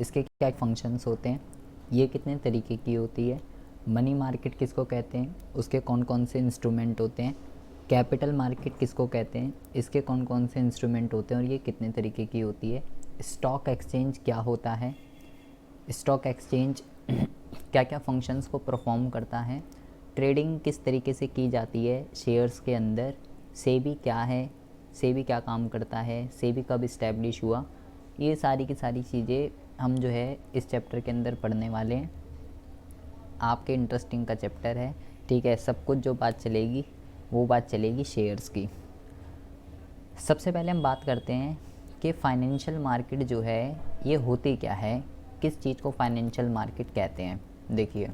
इसके क्या फंक्शंस होते हैं, ये कितने तरीके की होती है, मनी मार्केट किसको कहते हैं, उसके कौन कौन से इंस्ट्रूमेंट होते हैं, कैपिटल मार्केट किसको कहते हैं, इसके कौन कौन से इंस्ट्रूमेंट होते हैं और ये कितने तरीके की होती है, स्टॉक एक्सचेंज क्या होता है, स्टॉक एक्सचेंज क्या क्या फंक्शंस को परफॉर्म करता है, ट्रेडिंग किस तरीके से की जाती है शेयर्स के अंदर, सेबी क्या है, सेबी क्या काम करता है, सेबी कब इस्टेब्लिश हुआ, ये सारी की सारी चीज़ें हम जो है इस चैप्टर के अंदर पढ़ने वाले हैं। आपके इंटरेस्टिंग का चैप्टर है, ठीक है। सब कुछ जो बात चलेगी वो बात चलेगी शेयर्स की। सबसे पहले हम बात करते हैं कि फाइनेंशियल मार्केट जो है ये होती क्या है, किस चीज़ को फाइनेंशियल मार्केट कहते हैं। देखिए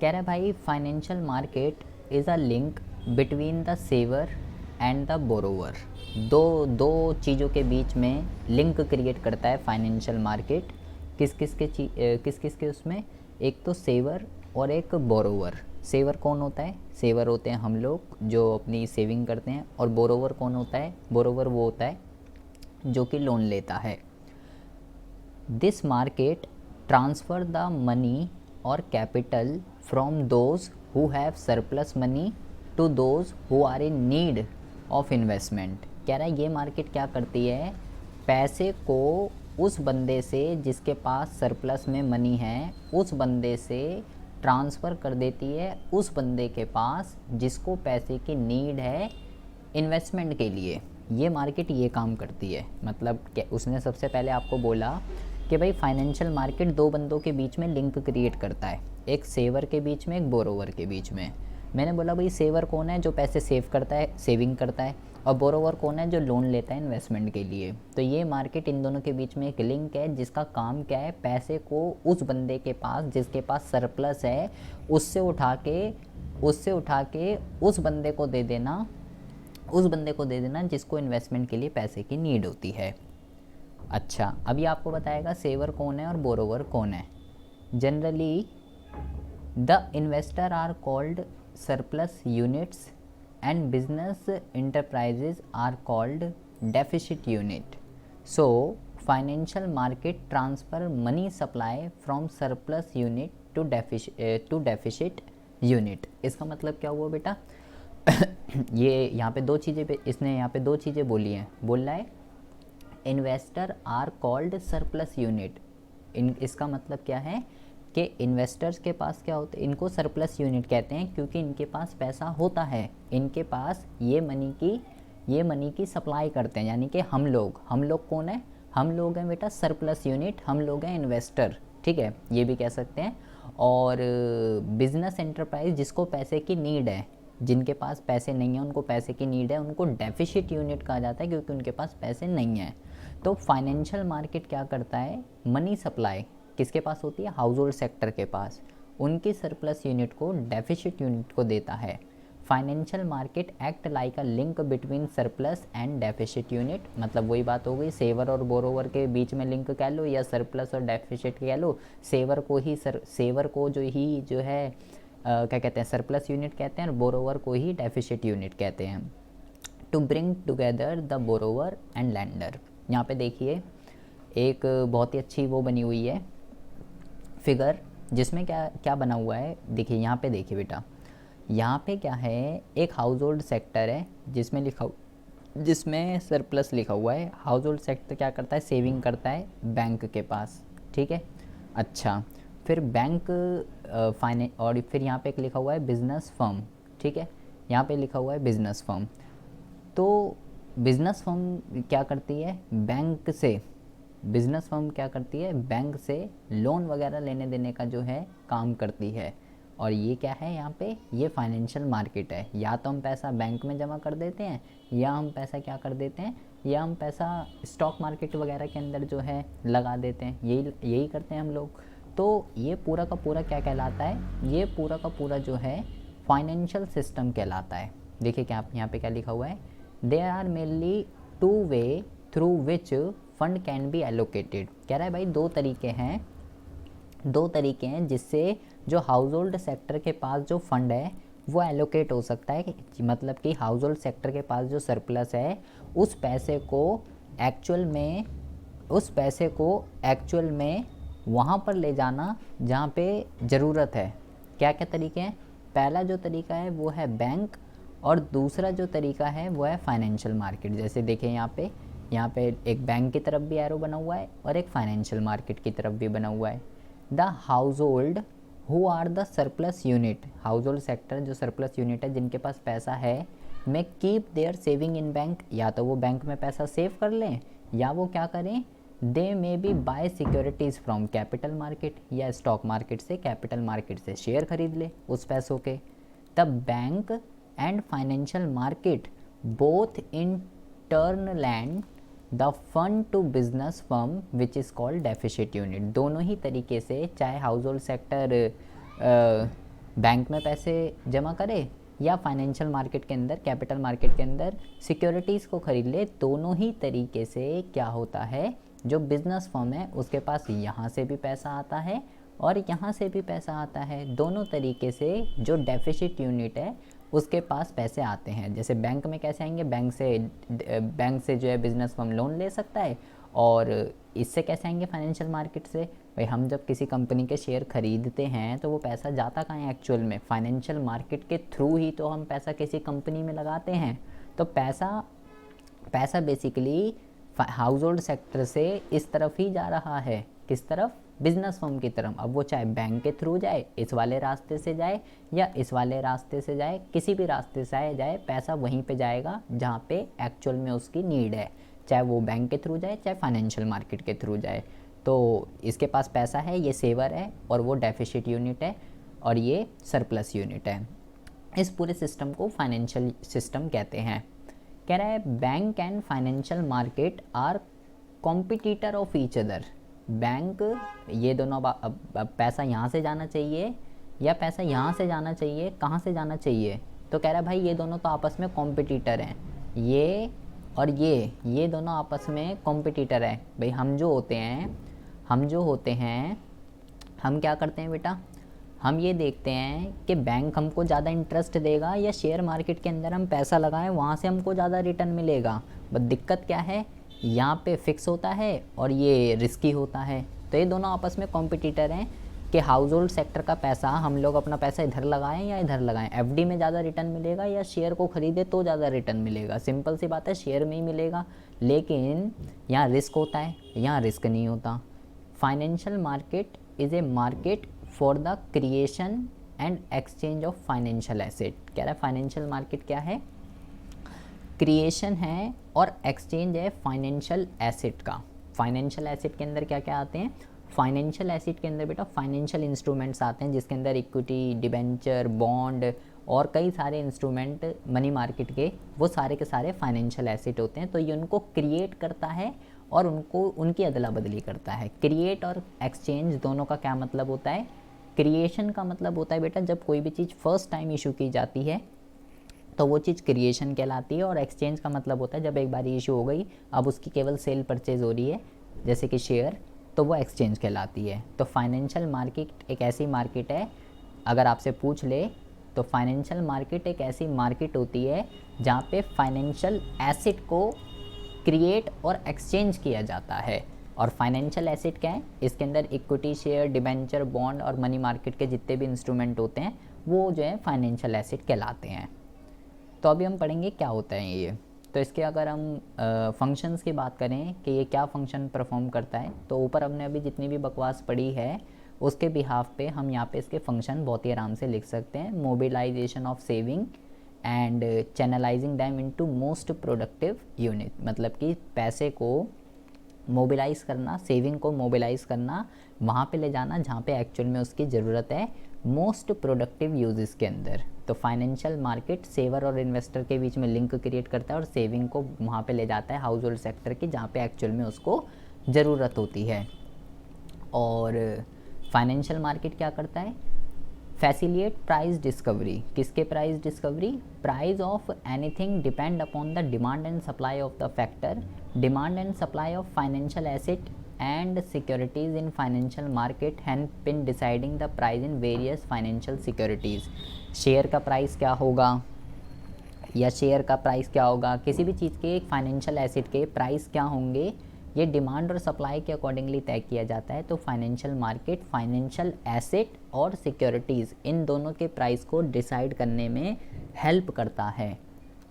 कह रहा है भाई, financial market is a link between the saver and the borrower. दो चीज़ों के बीच में लिंक क्रिएट करता है फाइनेंशियल मार्केट। किस किस के उसमें, एक तो सेवर और एक बोरोवर। सेवर कौन होता है, सेवर होते हैं हम लोग जो अपनी सेविंग करते हैं, और बोरोवर कौन होता है, बोरोवर वो होता है जो कि लोन लेता है। This market transfer the money और capital from those who have surplus money to those who are in need of investment. कह रहा है ये मार्केट क्या करती है, पैसे को उस बंदे से जिसके पास सरप्लस में मनी है, उस बंदे से ट्रांसफ़र कर देती है उस बंदे के पास जिसको पैसे की नीड है इन्वेस्टमेंट के लिए। ये मार्केट ये काम करती है। मतलब उसने सबसे पहले आपको बोला कि भाई फाइनेंशियल मार्केट दो बंदों के बीच में लिंक क्रिएट करता है, एक सेवर के बीच में, एक बोरोवर के बीच में। मैंने बोला भाई सेवर कौन है, जो पैसे सेव करता है, सेविंग करता है, और बोरोवर कौन है, जो लोन लेता है इन्वेस्टमेंट के लिए। तो ये मार्केट इन दोनों के बीच में एक लिंक है जिसका काम क्या है, पैसे को उस बंदे के पास जिसके पास सरप्लस है उससे उठा के उस बंदे को दे देना, उस बंदे को दे देना जिसको इन्वेस्टमेंट के लिए पैसे की नीड होती है। अच्छा, अभी आपको बताएगा सेवर कौन है और बोरोवर कौन है। Generally the investor are called surplus units and business enterprises are called deficit unit. So financial market transfer money supply from surplus unit to deficit unit. इसका मतलब क्या हुआ बेटा ये यहाँ पे दो चीज़ें, इसने यहाँ पे दो चीज़ें बोली हैं। बोल रहा है investor are called surplus unit. इसका मतलब क्या है कि इन्वेस्टर्स के पास क्या होते हैं, इनको सरप्लस यूनिट कहते हैं क्योंकि इनके पास पैसा होता है, इनके पास ये मनी की सप्लाई करते हैं। यानी कि हम लोग कौन है, हम लोग हैं बेटा सरप्लस यूनिट, हम लोग हैं इन्वेस्टर, ठीक है, ये भी कह सकते हैं। और बिजनेस एंटरप्राइज जिसको पैसे की नीड है, जिनके पास पैसे नहीं है उनको पैसे की नीड है, उनको डेफिसिट यूनिट कहा जाता है क्योंकि उनके पास पैसे नहीं है। तो फाइनेंशियल मार्केट क्या करता है, मनी सप्लाई किसके पास होती है, हाउस होल्ड सेक्टर के पास, उनकी सरप्लस यूनिट को डेफिसिट यूनिट को देता है। Financial market act like a link between surplus and deficit unit. मतलब वही बात हो गई, सेवर और बोरोवर के बीच में लिंक कह लो या सरप्लस और डेफिसिट कह लो। सेवर को जो है क्या कहते हैं, सरप्लस यूनिट कहते हैं, और बोरोवर को ही डेफिसिट यूनिट कहते हैं। To bring together the borrower and lender. यहाँ पे देखिए एक बहुत ही अच्छी वो बनी हुई है फिगर, जिसमें क्या क्या बना हुआ है। देखिए यहाँ पे, देखिए बेटा यहाँ पे क्या है, एक हाउस होल्ड सेक्टर है जिसमें सरप्लस लिखा हुआ है। हाउस होल्ड सेक्टर क्या करता है, सेविंग करता है बैंक के पास, ठीक है। अच्छा, फिर बैंक फाइनेंस, और फिर यहाँ पे एक लिखा हुआ है बिजनेस फर्म, ठीक है, यहाँ पे लिखा हुआ है बिजनेस फर्म। तो बिजनेस फर्म क्या करती है, बैंक से, बिजनेस फर्म क्या करती है, बैंक से लोन वगैरह लेने देने का जो है काम करती है। और ये क्या है, यहाँ पे ये फाइनेंशियल मार्केट है। या तो हम पैसा बैंक में जमा कर देते हैं, या हम पैसा क्या कर देते हैं, या हम पैसा स्टॉक मार्केट वगैरह के अंदर जो है लगा देते हैं। यही करते हैं हम लोग। तो ये पूरा का पूरा क्या कहलाता है, ये पूरा का पूरा जो है फाइनेंशियल सिस्टम कहलाता है। देखिए क्या यहाँ पे क्या लिखा हुआ है, there are mainly two way through which fund can be allocated. कह रहा है भाई दो तरीके हैं जिससे जो हाउस होल्ड सेक्टर के पास जो फंड है वो एलोकेट हो सकता है। मतलब कि हाउस होल्ड सेक्टर के पास जो सरप्लस है उस पैसे को एक्चुअल में उस पैसे को एक्चुअल में वहाँ पर ले जाना जहाँ पे ज़रूरत है। क्या क्या तरीके हैं? पहला जो तरीका है वो है बैंक, और दूसरा जो तरीका है वो है फाइनेंशियल मार्केट। जैसे देखें यहाँ पे एक बैंक की तरफ भी एरो बना हुआ है और एक फाइनेंशियल मार्केट की तरफ भी बना हुआ है। The household who are the surplus unit, household sector जो सरप्लस यूनिट है जिनके पास पैसा है, में keep their saving in bank, या तो वो बैंक में पैसा सेव कर लें या वो क्या करें, they may be buy securities from capital market, या स्टॉक मार्केट से, कैपिटल मार्केट से शेयर खरीद ले उस पैसों के। तब bank and financial market both in turn lend the fund to business firm which is called deficit unit. दोनों ही तरीके से, चाहे हाउस होल्ड सेक्टर बैंक में पैसे जमा करे या फाइनेंशियल मार्केट के अंदर, कैपिटल मार्केट के अंदर सिक्योरिटीज़ को खरीद ले, दोनों ही तरीके से क्या होता है, जो बिज़नेस फर्म है उसके पास यहाँ से भी पैसा आता है और यहाँ से भी पैसा आता है। दोनों तरीके से जो डेफिसिट यूनिट है उसके पास पैसे आते हैं। जैसे बैंक में कैसे आएंगे, बैंक से जो है बिज़नेस फर्म लोन ले सकता है, और इससे कैसे आएंगे, फाइनेंशियल मार्केट से। भाई हम जब किसी कंपनी के शेयर खरीदते हैं तो वो पैसा जाता कहाँ है एक्चुअल में, फाइनेंशियल मार्केट के थ्रू ही तो हम पैसा किसी कंपनी में लगाते हैं। तो पैसा बेसिकली हाउस होल्ड सेक्टर से इस तरफ ही जा रहा है, किस तरफ, बिजनेस फर्म की तरफ। अब वो चाहे बैंक के थ्रू जाए, इस वाले रास्ते से जाए या इस वाले रास्ते से जाए, किसी भी रास्ते से जाए, पैसा वहीं पे जाएगा जहाँ पे एक्चुअल में उसकी नीड है, चाहे वो बैंक के थ्रू जाए चाहे फाइनेंशियल मार्केट के थ्रू जाए। तो इसके पास पैसा है, ये सेवर है और वो डेफिसिट यूनिट है और ये सरप्लस यूनिट है। इस पूरे सिस्टम को फाइनेंशियल सिस्टम कहते हैं। कह रहा है bank and financial market are competitor of each other. Bank, ये दोनों पैसा यहाँ से जाना चाहिए या पैसा यहाँ से जाना चाहिए, कहाँ से जाना चाहिए, तो कह रहा है भाई ये दोनों तो आपस में कॉम्पिटिटर हैं, ये और ये दोनों आपस में कॉम्पिटिटर है। भाई हम जो होते हैं हम क्या करते हैं बेटा, हम ये देखते हैं कि बैंक हमको ज़्यादा इंटरेस्ट देगा या शेयर मार्केट के अंदर हम पैसा लगाएं वहाँ से हमको ज़्यादा रिटर्न मिलेगा। बट दिक्कत क्या है, यहाँ पे फिक्स होता है और ये रिस्की होता है। तो ये दोनों आपस में कॉम्पिटिटर हैं कि हाउस होल्ड सेक्टर का पैसा, हम लोग अपना पैसा इधर लगाएं या इधर लगाएं, एफडी में ज़्यादा रिटर्न मिलेगा या शेयर को खरीदे तो ज़्यादा रिटर्न मिलेगा। सिंपल सी बात है, शेयर में ही मिलेगा। लेकिन यहाँ रिस्क होता है, यहाँ रिस्क नहीं होता। Financial market is a market for the creation and exchange of financial asset. कह रहा है फाइनेंशियल मार्केट क्या है, क्रिएशन है और एक्सचेंज है फाइनेंशियल एसेट का। फाइनेंशियल एसेट के अंदर क्या क्या आते हैं, फाइनेंशियल एसेट के अंदर बेटा फाइनेंशियल इंस्ट्रूमेंट्स आते हैं जिसके अंदर इक्विटी, डिबेंचर, बॉन्ड और कई सारे इंस्ट्रूमेंट मनी मार्केट के, वो सारे के सारे फाइनेंशियल एसेट होते हैं। तो ये उनको क्रिएट करता है और उनको उनकी अदला बदली करता है। क्रिएट और एक्सचेंज दोनों का क्या मतलब होता है, क्रिएशन का मतलब होता है बेटा जब कोई भी चीज़ फर्स्ट टाइम इशू की जाती है तो वो चीज़ क्रिएशन कहलाती है, और एक्सचेंज का मतलब होता है जब एक बार इशू हो गई अब उसकी केवल सेल परचेज हो रही है जैसे कि शेयर, तो वो एक्सचेंज कहलाती है। तो फाइनेंशियल मार्केट एक ऐसी मार्केट है, अगर आपसे पूछ ले तो फाइनेंशियल मार्केट एक ऐसी मार्केट होती है जहाँ पे फाइनेंशियल एसेट को क्रिएट और एक्सचेंज किया जाता है। और फाइनेंशियल एसेट क्या है, इसके अंदर इक्विटी, शेयर, डिबेंचर, बॉन्ड और मनी मार्केट के जितने भी इंस्ट्रूमेंट होते हैं वो जो है फाइनेंशियल एसेट कहलाते हैं। तो अभी हम पढ़ेंगे क्या होता है ये। तो इसके अगर हम फंक्शंस की बात करें कि ये क्या फंक्शन परफॉर्म करता है, तो ऊपर हमने अभी जितनी भी बकवास पढ़ी है उसके बिहाफ पे हम यहाँ पे इसके फंक्शन बहुत ही आराम से लिख सकते हैं। Mobilisation of saving and channelising them into most productive unit, मतलब कि पैसे को मोबिलाइज करना, सेविंग को मोबिलाइज करना, वहाँ पे ले जाना जहाँ पे एक्चुअल में उसकी ज़रूरत है, मोस्ट प्रोडक्टिव यूजेस के अंदर। तो फाइनेंशियल मार्केट सेवर और इन्वेस्टर के बीच में लिंक क्रिएट करता है और सेविंग को वहाँ पे ले जाता है हाउस होल्ड सेक्टर की जहाँ पे एक्चुअल में उसको ज़रूरत होती है। और फाइनेंशियल मार्केट क्या करता है, फैसिलिएट प्राइस डिस्कवरी। किसके price discovery, price of anything depend upon the demand and supply of the factor, demand and supply of financial asset and securities in financial market help in deciding the price in various financial securities। Share का price क्या होगा या share का price क्या होगा, किसी भी चीज़ के फाइनेंशियल एसेट के प्राइस क्या होंगे, ये डिमांड और सप्लाई के अकॉर्डिंगली तय किया जाता है। तो फाइनेंशियल मार्केट फाइनेंशियल एसेट और सिक्योरिटीज़ इन दोनों के प्राइस को डिसाइड करने में हेल्प करता है।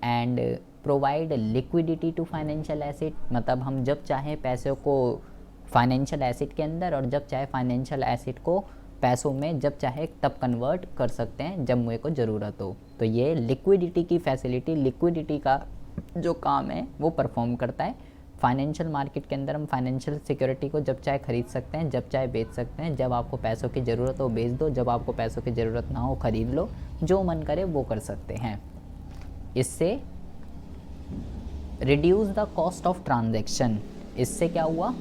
And provide liquidity to financial asset, मतलब हम जब चाहें पैसों को फाइनेंशियल एसेट के अंदर और जब चाहे फाइनेंशियल एसेट को पैसों में जब चाहे तब कन्वर्ट कर सकते हैं जब मुझे को ज़रूरत हो। तो ये लिक्विडिटी की फैसिलिटी, लिक्विडिटी का जो काम है वो परफॉर्म करता है। फाइनेंशियल मार्केट के अंदर हम फाइनेंशियल सिक्योरिटी को जब चाहे खरीद सकते हैं, जब चाहे बेच सकते हैं। जब आपको पैसों की ज़रूरत हो बेच दो, जब आपको पैसों की ज़रूरत ना हो खरीद लो, जो मन करे वो कर सकते हैं। इससे reduce the cost of transaction, इससे क्या हुआ,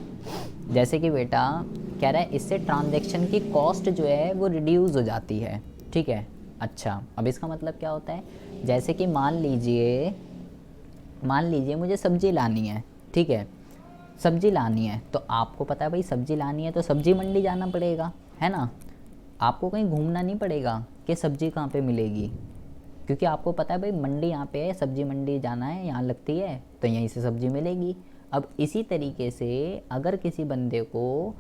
जैसे कि बेटा कह रहा है इससे ट्रांजैक्शन की कॉस्ट जो है वो रिड्यूस हो जाती है। ठीक है, अच्छा अब इसका मतलब क्या होता है, जैसे कि मान लीजिए मुझे सब्ज़ी लानी है, ठीक है, सब्ज़ी लानी है तो आपको पता है भाई सब्ज़ी लानी है तो सब्ज़ी मंडी जाना पड़ेगा, है ना। आपको कहीं घूमना नहीं पड़ेगा कि सब्ज़ी कहाँ पे मिलेगी, क्योंकि आपको पता है भाई मंडी यहाँ पे है, सब्ज़ी मंडी जाना है, यहाँ लगती है तो यहीं से सब्ज़ी मिलेगी। अब इसी तरीके से अगर किसी बंदे को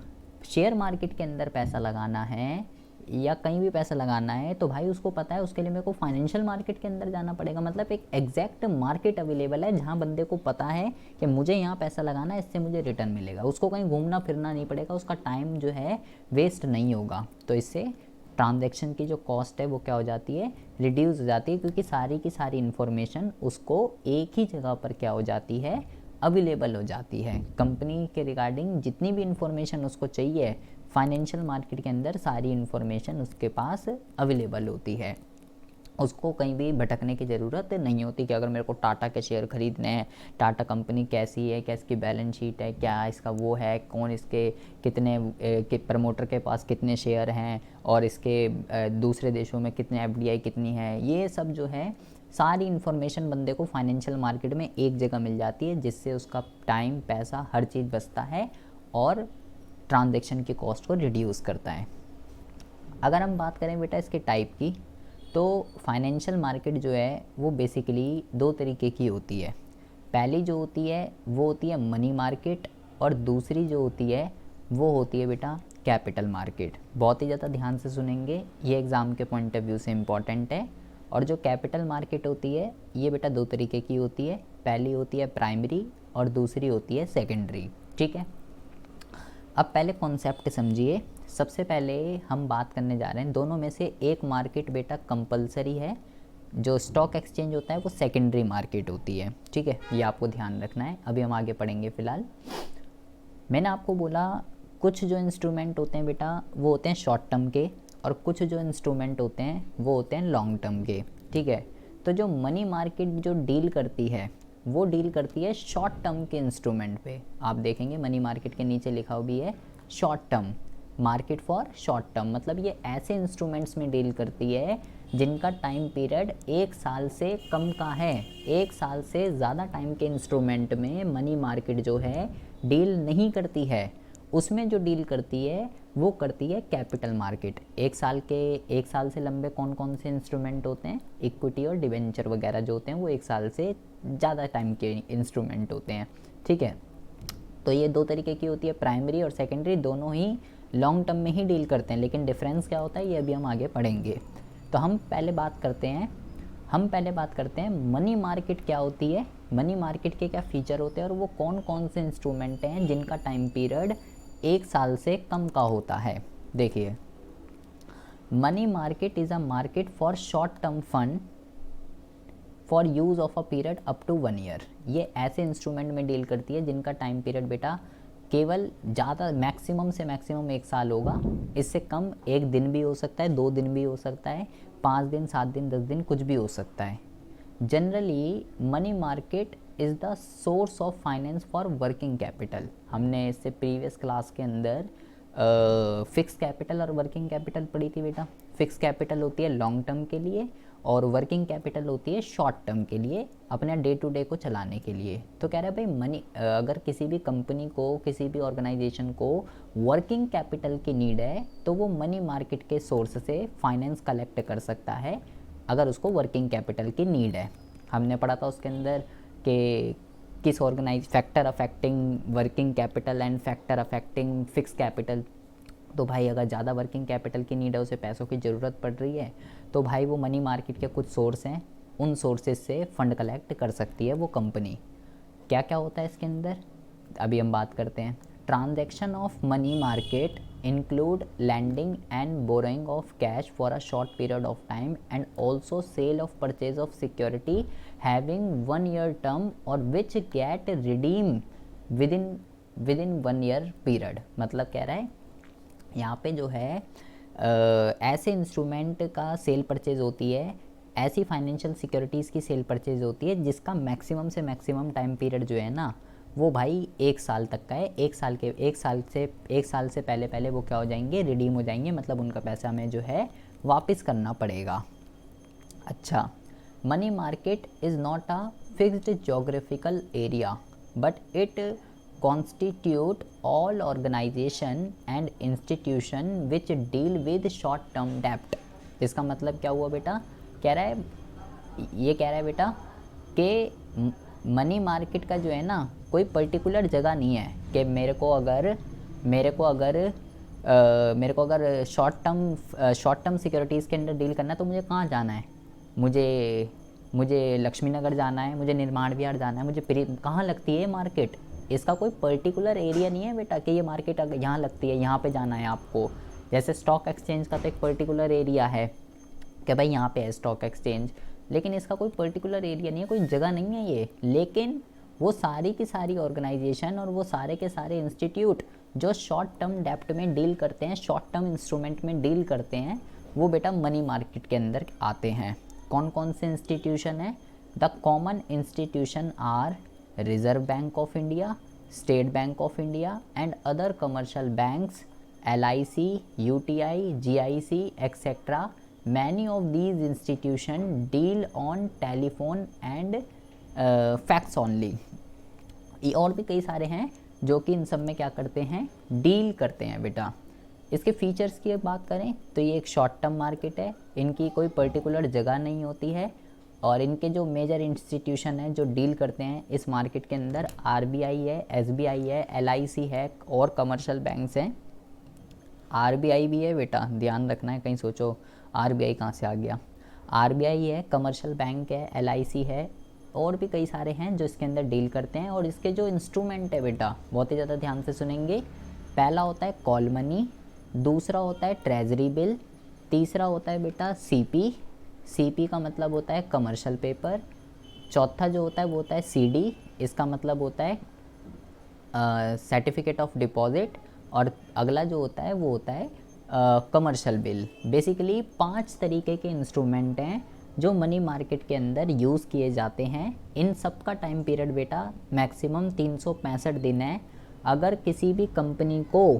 शेयर मार्केट के अंदर पैसा लगाना है या कहीं भी पैसा लगाना है तो भाई उसको पता है उसके लिए मेरे को फाइनेंशियल मार्केट के अंदर जाना पड़ेगा। मतलब एक एग्जैक्ट मार्केट अवेलेबल है जहाँ बंदे को पता है कि मुझे यहाँ पैसा लगाना है, इससे मुझे रिटर्न मिलेगा, उसको कहीं घूमना फिरना नहीं पड़ेगा, उसका टाइम जो है वेस्ट नहीं होगा। तो इससे ट्रांजैक्शन की जो कॉस्ट है वो क्या हो जाती है, रिड्यूस हो जाती है, क्योंकि सारी की सारी इन्फॉर्मेशन उसको एक ही जगह पर क्या हो जाती है, अवेलेबल हो जाती है। कंपनी के रिगार्डिंग जितनी भी इंफॉर्मेशन उसको चाहिए फाइनेंशियल मार्केट के अंदर सारी इन्फॉर्मेशन उसके पास अवेलेबल होती है, उसको कहीं भी भटकने की ज़रूरत नहीं होती कि अगर मेरे को टाटा के शेयर खरीदने हैं, टाटा कंपनी कैसी है, क्या इसकी बैलेंस शीट है, क्या इसका वो है, कौन इसके कितने प्रमोटर के पास कितने शेयर हैं और इसके दूसरे देशों में कितने एफडीआई कितनी है, ये सब जो है सारी इन्फॉर्मेशन बंदे को फाइनेंशियल मार्केट में एक जगह मिल जाती है, जिससे उसका टाइम पैसा हर चीज़ बचता है और ट्रांजैक्शन की कॉस्ट को रिड्यूस करता है। अगर हम बात करें बेटा इसके टाइप की, तो फाइनेंशियल मार्केट जो है वो बेसिकली दो तरीके की होती है। पहली जो होती है वो होती है मनी मार्केट और दूसरी जो होती है वो होती है बेटा कैपिटल मार्केट। बहुत ही ज़्यादा ध्यान से सुनेंगे, ये एग्ज़ाम के पॉइंट ऑफ व्यू से इम्पॉर्टेंट है। और जो कैपिटल मार्केट होती है ये बेटा दो तरीके की होती है, पहली होती है प्राइमरी और दूसरी होती है सेकेंडरी। ठीक है, अब पहले कॉन्सेप्ट समझिए। सबसे पहले हम बात करने जा रहे हैं दोनों में से एक मार्केट बेटा कंपलसरी है, जो स्टॉक एक्सचेंज होता है वो सेकेंडरी मार्केट होती है। ठीक है, ये आपको ध्यान रखना है, अभी हम आगे पढ़ेंगे। फ़िलहाल मैंने आपको बोला कुछ जो इंस्ट्रूमेंट होते हैं बेटा वो होते हैं शॉर्ट टर्म के और कुछ जो इंस्ट्रूमेंट होते हैं वो होते हैं लॉन्ग टर्म के। ठीक है, तो जो मनी मार्केट जो डील करती है वो डील करती है शॉर्ट टर्म के इंस्ट्रूमेंट पे। आप देखेंगे मनी मार्केट के नीचे लिखा हुआ भी है short term, market for short term, मतलब ये ऐसे इंस्ट्रूमेंट्स में डील करती है जिनका टाइम पीरियड एक साल से कम का है। एक साल से ज़्यादा टाइम के इंस्ट्रूमेंट में मनी मार्केट जो है डील नहीं करती है, उसमें जो डील करती है वो करती है कैपिटल मार्केट। एक साल से लंबे कौन कौन से इंस्ट्रूमेंट होते हैं, इक्विटी और डिवेंचर वगैरह जो होते हैं वो एक साल से ज़्यादा टाइम के इंस्ट्रूमेंट होते हैं। ठीक है, तो ये दो तरीके की होती है, प्राइमरी और सेकेंडरी, दोनों ही लॉन्ग टर्म में ही डील करते हैं, लेकिन डिफरेंस क्या होता है ये अभी हम आगे पढ़ेंगे। तो हम पहले बात करते हैं मनी मार्केट क्या होती है, मनी मार्केट के क्या फीचर होते हैं और वो कौन कौन से इंस्ट्रूमेंट हैं जिनका टाइम पीरियड एक साल से कम का होता है। देखिए, money market is a market for short term fund for use of a period up to 1 year. ये ऐसे इंस्ट्रूमेंट में डील करती है जिनका टाइम पीरियड बेटा केवल ज़्यादा मैक्सिमम से मैक्सिमम 1 साल होगा, इससे कम 1 दिन भी हो सकता है, 2 दिन भी हो सकता है, 5 दिन, 7 दिन, 10 दिन, कुछ भी हो सकता है। Generally money market is the source of finance for working capital. हमने इससे प्रीवियस क्लास के अंदर फिक्स कैपिटल और वर्किंग कैपिटल पढ़ी थी बेटा। फिक्स कैपिटल होती है लॉन्ग टर्म के लिए और वर्किंग कैपिटल होती है शॉर्ट टर्म के लिए, अपने डे टू डे को चलाने के लिए। तो कह रहा है भाई मनी, अगर किसी भी कंपनी को, किसी भी ऑर्गेनाइजेशन को वर्किंग कैपिटल की नीड है तो वो मनी मार्केट के सोर्स से फाइनेंस कलेक्ट कर सकता है अगर उसको वर्किंग कैपिटल की नीड है। हमने पढ़ा था उसके अंदर कि किस organise factor affecting working capital and factor affecting fix capital. तो भाई अगर ज़्यादा वर्किंग कैपिटल की नीड है, उसे पैसों की ज़रूरत पड़ रही है, तो भाई वो मनी मार्केट के कुछ सोर्स हैं, उन सोर्सेज से फंड कलेक्ट कर सकती है वो कंपनी। क्या क्या होता है इसके अंदर, अभी हम बात करते हैं। Transaction of money market include lending and borrowing of cash for a short period of time and also sale of purchase of security having 1 year term or which get redeemed within 1 year period। मतलब कह रहा है यहाँ पे जो है ऐसे instrument का सेल परचेज होती है, ऐसी फाइनेंशियल सिक्योरिटीज़ की सेल परचेज होती है जिसका मैक्सिमम से मैक्सिमम टाइम पीरियड जो है ना वो भाई 1 साल तक का है। एक साल से पहले पहले वो क्या हो जाएंगे, रिडीम हो जाएंगे, मतलब उनका पैसा हमें जो है वापस करना पड़ेगा। अच्छा, money market is not a fixed geographical area but it constitute all organization and institution which deal with short term debt। इसका मतलब क्या हुआ बेटा, कह रहा है बेटा कि मनी मार्केट का जो है ना कोई पर्टिकुलर जगह नहीं है कि मेरे को अगर शॉर्ट टर्म सिक्योरिटीज़ के अंदर डील करना है तो मुझे कहाँ जाना है, मुझे लक्ष्मी नगर जाना है, मुझे निर्माण विहार जाना है, मुझे कहाँ लगती है मार्केट। इसका कोई पर्टिकुलर एरिया नहीं है बेटा कि ये मार्केट अगर यहाँ लगती है यहाँ पे जाना है आपको। जैसे स्टॉक एक्सचेंज का तो एक पर्टिकुलर एरिया है कि भाई यहाँ पे है स्टॉक एक्सचेंज, लेकिन इसका कोई पर्टिकुलर एरिया नहीं है, कोई जगह नहीं है ये। लेकिन वो सारी की सारी ऑर्गेनाइजेशन और वो सारे के सारे इंस्टीट्यूट जो शॉर्ट टर्म डेप्ट में डील करते हैं, शॉर्ट टर्म इंस्ट्रूमेंट में डील करते हैं, वो बेटा मनी मार्केट के अंदर आते हैं। कौन कौन से इंस्टीट्यूशन है, the common institution are Reserve Bank of India, State Bank of India and other commercial banks, LIC, UTI, GIC etcetera. Many of these institution deal on telephone and fax only. और भी कई सारे हैं जो कि इन सब में क्या करते हैं, डील करते हैं बेटा। इसके फीचर्स की बात करें तो ये एक शॉर्ट टर्म मार्केट है, इनकी कोई पर्टिकुलर जगह नहीं होती है, और इनके जो मेजर इंस्टीट्यूशन हैं जो डील करते हैं इस मार्केट के अंदर RBI है, SBI है, LIC है और कमर्शियल बैंक्स हैं। RBI भी है बेटा, ध्यान रखना है, कहीं सोचो RBI कहाँ से आ गया। RBI है, कमर्शियल बैंक है, LIC है और भी कई सारे हैं जो इसके अंदर डील करते हैं। और इसके जो इंस्ट्रूमेंट है बेटा बहुत ही ज़्यादा ध्यान से सुनेंगे। पहला होता है कॉल मनी, दूसरा होता है ट्रेजरी बिल, तीसरा होता है बेटा CP का मतलब होता है कमर्शियल पेपर, चौथा जो होता है वो होता है CD, इसका मतलब होता है सर्टिफिकेट ऑफ डिपॉजिट, और अगला जो होता है वो होता है कमर्शियल बिल। बेसिकली 5 तरीके के इंस्ट्रूमेंट हैं जो मनी मार्केट के अंदर यूज़ किए जाते हैं। इन सब का टाइम पीरियड बेटा मैक्सिमम 365 दिन है। अगर किसी भी कंपनी को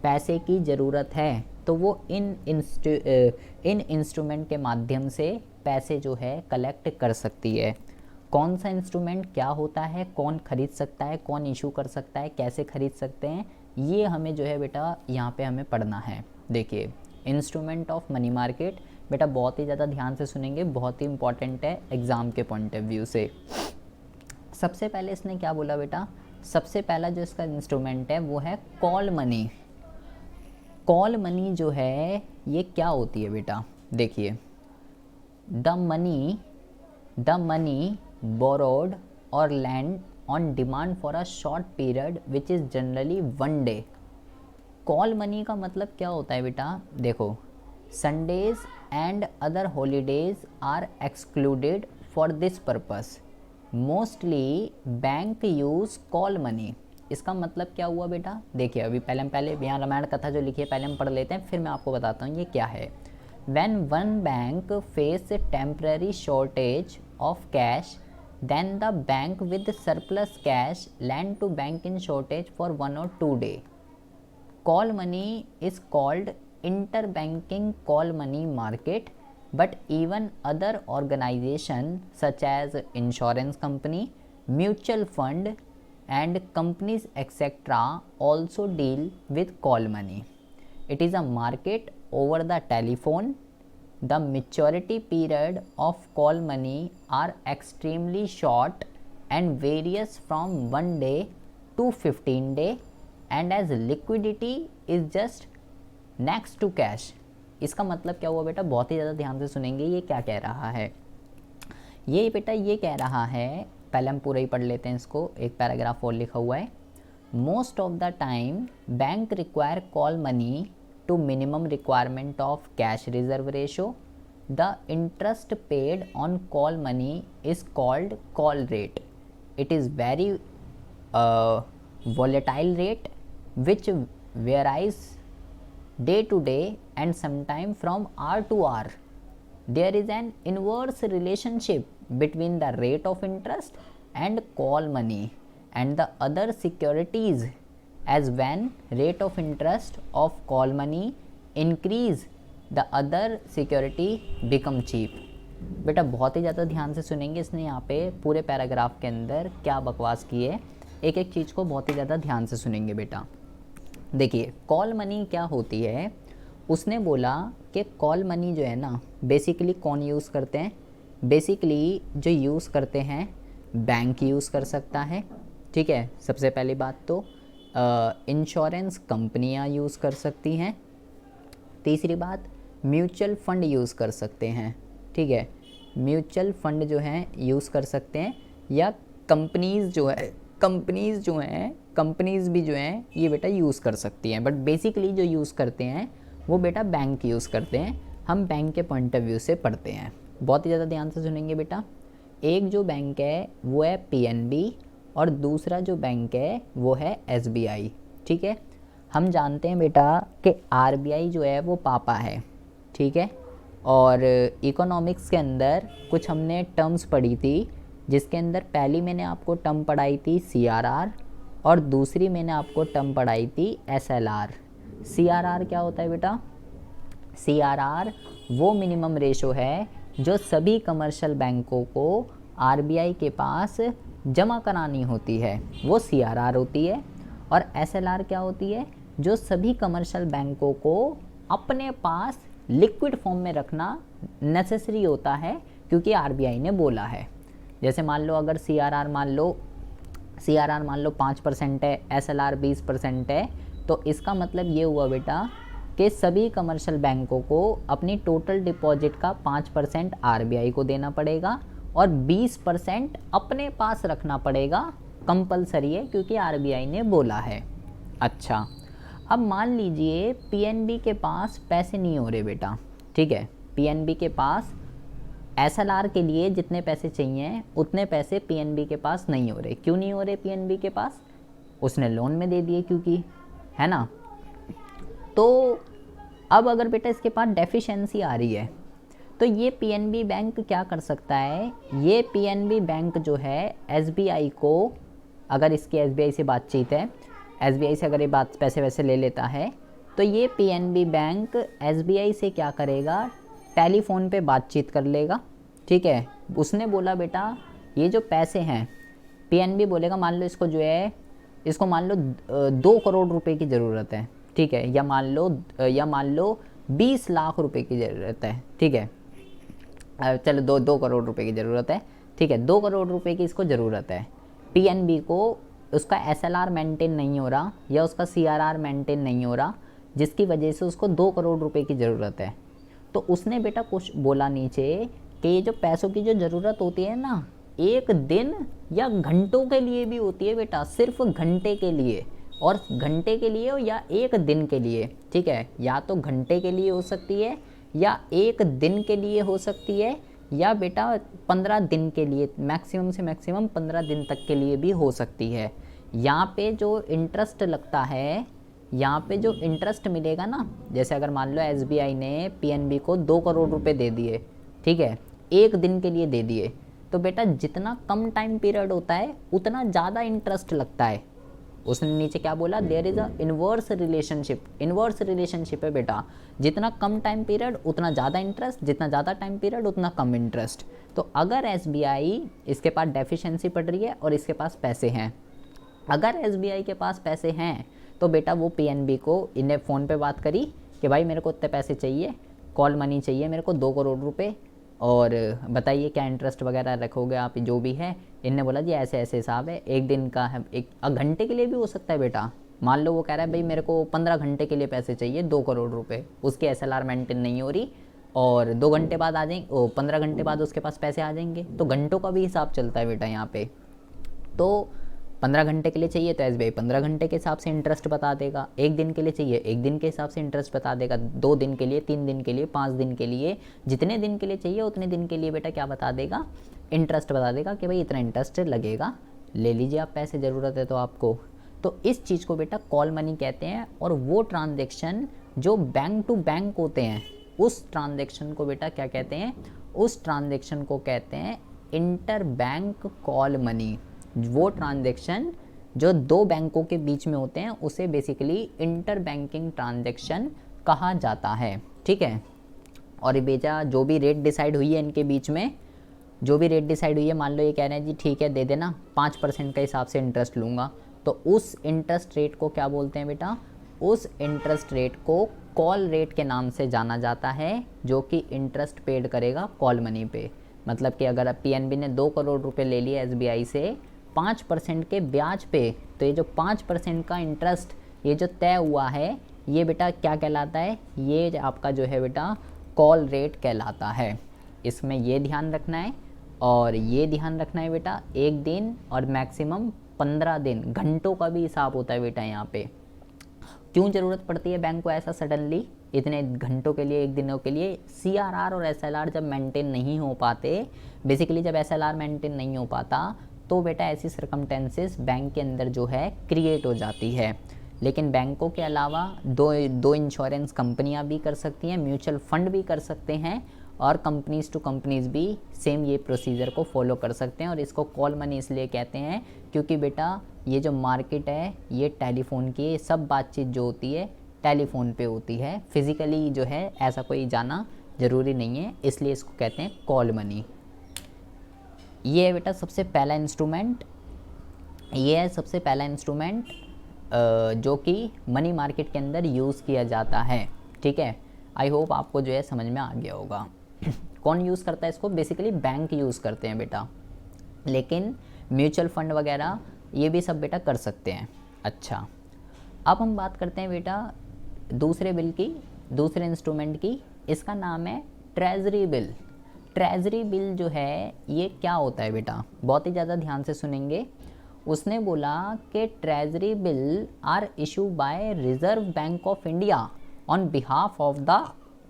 पैसे की ज़रूरत है तो वो इन इंस्ट्रूमेंट के माध्यम से पैसे जो है कलेक्ट कर सकती है। कौन सा इंस्ट्रूमेंट क्या होता है, कौन खरीद सकता है, कौन इशू कर सकता है, कैसे खरीद सकते हैं, ये हमें जो है बेटा यहाँ पे हमें पढ़ना है। देखिए इंस्ट्रूमेंट ऑफ मनी मार्केट बेटा बहुत ही ज़्यादा ध्यान से सुनेंगे, बहुत ही इंपॉर्टेंट है एग्ज़ाम के पॉइंट ऑफ व्यू से। सबसे पहले इसने क्या बोला बेटा, सबसे पहला जो इसका इंस्ट्रूमेंट है वो है कॉल मनी। कॉल मनी जो है ये क्या होती है बेटा, देखिए द मनी बोरोड और lend on demand for a short period which is generally 1 day. Call money का मतलब क्या होता है बेटा, देखो Sundays and other holidays are excluded for this purpose, mostly bank use call money. इसका मतलब क्या हुआ बेटा, देखिए अभी पहले यहाँ रामायण कथा जो लिखी है पहले हम पढ़ लेते हैं, फिर मैं आपको बताता हूँ ये क्या है। When one bank face temporary shortage of cash, then the bank with surplus cash lend to bank in shortage for 1 or 2 days. Call money is called interbanking call money market, but even other organizations such as insurance company, mutual fund and companies etc. also deal with call money. It is a market over the telephone. The maturity period of call money are extremely short and varies from 1 day to 15 day and as liquidity is just next to cash। इसका मतलब क्या हुआ बेटा, बहुत ही ज़्यादा ध्यान से सुनेंगे ये क्या कह रहा है। ये बेटा ये कह रहा है, पहले हम पूरा ही पढ़ लेते हैं इसको, एक पैराग्राफ और लिखा हुआ है। Most of the time bank require call money to minimum requirement of cash reserve ratio. The interest paid on call money is called call rate. It is very volatile rate which varies day to day and sometimes from hour to hour. There is an inverse relationship between the rate of interest and call money and the other securities, as when rate of interest of call money increase the other security become cheap. बेटा बहुत ही ज़्यादा ध्यान से सुनेंगे, इसने यहाँ पे पूरे पैराग्राफ के अंदर क्या बकवास की है, एक एक चीज़ को बहुत ही ज़्यादा ध्यान से सुनेंगे बेटा। देखिए कॉल मनी क्या होती है, उसने बोला कि कॉल मनी जो है ना बेसिकली कौन यूज़ करते हैं, बेसिकली जो यूज़ करते हैं बैंक यूज़ कर सकता है, ठीक है। सबसे पहली बात तो इंश्योरेंस कंपनियाँ यूज़ कर सकती हैं। तीसरी बात म्यूचुअल फंड यूज़ कर सकते हैं, ठीक है, म्यूचुअल फंड जो हैं यूज़ कर सकते हैं, या कंपनीज़ भी जो हैं ये बेटा यूज़ कर सकती हैं। बट बेसिकली जो यूज़ करते हैं वो बेटा बैंक यूज़ करते हैं, हम बैंक के पॉइंट ऑफ व्यू से पढ़ते हैं। बहुत ही ज़्यादा ध्यान से सुनेंगे बेटा। एक जो बैंक है वो है पीएनबी और दूसरा जो बैंक है वो है एसबीआई, ठीक है। हम जानते हैं बेटा कि आरबीआई जो है वो पापा है, ठीक है। और इकोनॉमिक्स के अंदर कुछ हमने टर्म्स पढ़ी थी, जिसके अंदर पहली मैंने आपको टर्म पढ़ाई थी सीआरआर और दूसरी मैंने आपको टर्म पढ़ाई थी एसएलआर। सीआरआर क्या होता है बेटा, सीआरआर वो मिनिमम रेशो है जो सभी कमर्शियल बैंकों को आरबीआई के पास जमा करानी होती है, वो सीआरआर होती है। और एसएलआर क्या होती है, जो सभी कमर्शियल बैंकों को अपने पास लिक्विड फॉर्म में रखना नेसेसरी होता है क्योंकि आरबीआई ने बोला है। जैसे मान लो अगर सीआरआर मान लो 5% है, एसएलआर 20% है, तो इसका मतलब ये हुआ बेटा कि सभी कमर्शियल बैंकों को अपनी टोटल डिपॉजिट का 5% आरबीआई को देना पड़ेगा और 20% अपने पास रखना पड़ेगा, कंपलसरी है क्योंकि आरबीआई ने बोला है। अच्छा, अब मान लीजिए पीएनबी के पास पैसे नहीं हो रहे बेटा, ठीक है, पीएनबी के पास एसएलआर के लिए जितने पैसे चाहिए उतने पैसे पीएनबी के पास नहीं हो रहे। क्यों नहीं हो रहे पीएनबी के पास, उसने लोन में दे दिए क्योंकि, है ना। तो अब अगर बेटा इसके पास डेफिशिएंसी आ रही है तो ये पीएनबी बैंक क्या कर सकता है, ये पीएनबी बैंक जो है एसबीआई को, अगर इसकी एसबीआई से बातचीत है, एसबीआई से अगर ये बात पैसे वैसे ले लेता है, तो ये पीएनबी बैंक एसबीआई से क्या करेगा, टेलीफोन पे बातचीत कर लेगा, ठीक है। उसने बोला बेटा ये जो पैसे हैं, पीएनबी बोलेगा मान लो इसको जो है, इसको मान लो 2 करोड़ रुपए की ज़रूरत है, ठीक है, या मान लो 20 लाख रुपए की ज़रूरत है, ठीक है, चलो 2 करोड़ रुपए की ज़रूरत है, ठीक है, 2 करोड़ रुपए की इसको ज़रूरत है। पीएनबी को उसका एसएलआर मेंटेन नहीं हो रहा या उसका सीआरआर मेंटेन नहीं हो रहा, जिसकी वजह से उसको 2 करोड़ रुपए की ज़रूरत है। तो उसने बेटा कुछ बोला नीचे कि ये जो पैसों की जो ज़रूरत होती है ना, एक दिन या घंटों के लिए भी होती है बेटा, सिर्फ घंटे के लिए, और घंटे के लिए या एक दिन के लिए, ठीक है, या तो घंटे के लिए हो सकती है या एक दिन के लिए हो सकती है, या बेटा 15 दिन के लिए, मैक्सिमम से मैक्सिमम 15 दिन तक के लिए भी हो सकती है। यहाँ पे जो इंटरेस्ट लगता है, यहाँ पे जो इंटरेस्ट मिलेगा ना, जैसे अगर मान लो एसबीआई ने पीएनबी को 2 करोड़ रुपए दे दिए, ठीक है, एक दिन के लिए दे दिए, तो बेटा जितना कम टाइम पीरियड होता है उतना ज़्यादा इंटरेस्ट लगता है। उसने नीचे क्या बोला, there is a inverse relationship है बेटा, जितना कम टाइम पीरियड उतना ज़्यादा इंटरेस्ट, जितना ज़्यादा टाइम पीरियड उतना कम इंटरेस्ट। तो अगर एसबीआई, इसके पास डेफिशिएंसी पड़ रही है और इसके पास पैसे हैं, अगर एसबीआई के पास पैसे हैं तो बेटा वो पीएनबी को, इन्हें फ़ोन पे बात करी कि भाई मेरे को इतने पैसे चाहिए, कॉल मनी चाहिए मेरे को 2 करोड़ रुपए, और बताइए क्या इंटरेस्ट वगैरह रखोगे आप, जो भी है। इनने बोला जी ऐसे ऐसे हिसाब है, एक दिन का है, एक घंटे के लिए भी हो सकता है बेटा। मान लो वो कह रहा है भाई मेरे को 15 घंटे के लिए पैसे चाहिए 2 करोड़ रुपए, उसकी एसएलआर मेंटेन नहीं हो रही, और 2 घंटे बाद आ जाएंगे, ओ 15 घंटे बाद उसके पास पैसे आ जाएंगे, तो घंटों का भी हिसाब चलता है बेटा यहाँ पे। तो 15 घंटे के लिए चाहिए तो एसबीआई 15 घंटे के हिसाब से इंटरेस्ट बता देगा, एक दिन के लिए चाहिए एक दिन के हिसाब से इंटरेस्ट बता देगा, 2 दिन के लिए, 3 दिन के लिए, 5 दिन के लिए, जितने दिन के लिए चाहिए उतने दिन के लिए बेटा क्या बता देगा, इंटरेस्ट बता देगा कि भाई इतना इंटरेस्ट लगेगा, ले लीजिए आप पैसे, ज़रूरत है तो आपको। तो इस चीज़ को बेटा कॉल मनी कहते हैं। और वो ट्रांजेक्शन जो बैंक टू बैंक होते हैं उस ट्रांजेक्शन को बेटा क्या कहते हैं, उस ट्रांजेक्शन को कहते हैं इंटर बैंक कॉल मनी। वो ट्रांजेक्शन जो 2 बैंकों के बीच में होते हैं उसे बेसिकली इंटर बैंकिंग ट्रांजेक्शन कहा जाता है, ठीक है। और ये बेटा जो भी रेट डिसाइड हुई है इनके बीच में, जो भी रेट डिसाइड हुई है, मान लो ये कह रहे हैं जी ठीक है दे देना, 5% के हिसाब से इंटरेस्ट लूँगा, तो उस इंटरेस्ट रेट को क्या बोलते हैं बेटा, उस इंटरेस्ट रेट को कॉल रेट के नाम से जाना जाता है, जो कि इंटरेस्ट पेड करेगा कॉल मनी पे। मतलब कि अगर पीएनबी ने 2 करोड़ रुपए ले लिए एसबीआई से 5% के ब्याज पे, तो ये जो 5% का इंटरेस्ट ये जो तय हुआ है ये बेटा क्या कहलाता है, ये आपका जो है बेटा कॉल रेट कहलाता है। इसमें ये ध्यान रखना है, और ये ध्यान रखना है बेटा 1 दिन और मैक्सिमम 15 दिन, घंटों का भी हिसाब होता है बेटा यहाँ पे। क्यों ज़रूरत पड़ती है बैंक को ऐसा सडनली इतने घंटों के लिए, 1 दिनों के लिए, सीआरआर और एसएलआर जब मेंटेन नहीं हो पाते, बेसिकली जब एसएलआर मेंटेन नहीं हो पाता तो बेटा ऐसी सर्कमटेंसेस बैंक के अंदर जो है क्रिएट हो जाती है। लेकिन बैंकों के अलावा दो इंश्योरेंस कंपनियां भी कर सकती हैं, म्यूचुअल फंड भी कर सकते हैं, और कंपनीज़ टू कंपनीज़ भी सेम ये प्रोसीजर को फॉलो कर सकते हैं। और इसको कॉल मनी इसलिए कहते हैं क्योंकि बेटा ये जो मार्केट है ये टेलीफोन की, ये सब बातचीत जो होती है टेलीफोन पे होती है, फिज़िकली जो है ऐसा कोई जाना ज़रूरी नहीं है, इसलिए इसको कहते हैं कॉल मनी। ये है बेटा सबसे पहला इंस्ट्रूमेंट, ये है सबसे पहला इंस्ट्रूमेंट जो कि मनी मार्केट के अंदर यूज़ किया जाता है, ठीक है। आई होप आपको जो है समझ में आ गया होगा। कौन यूज़ करता है इसको, बेसिकली बैंक यूज़ करते हैं बेटा, लेकिन म्यूचुअल फंड वगैरह ये भी सब बेटा कर सकते हैं। अच्छा, अब हम बात करते हैं बेटा दूसरे बिल की, दूसरे इंस्ट्रूमेंट की। इसका नाम है ट्रेजरी बिल। ट्रेजरी बिल जो है ये क्या होता है बेटा, बहुत ही ज़्यादा ध्यान से सुनेंगे। उसने बोला कि treasury bill are issue by Reserve Bank of India on behalf of the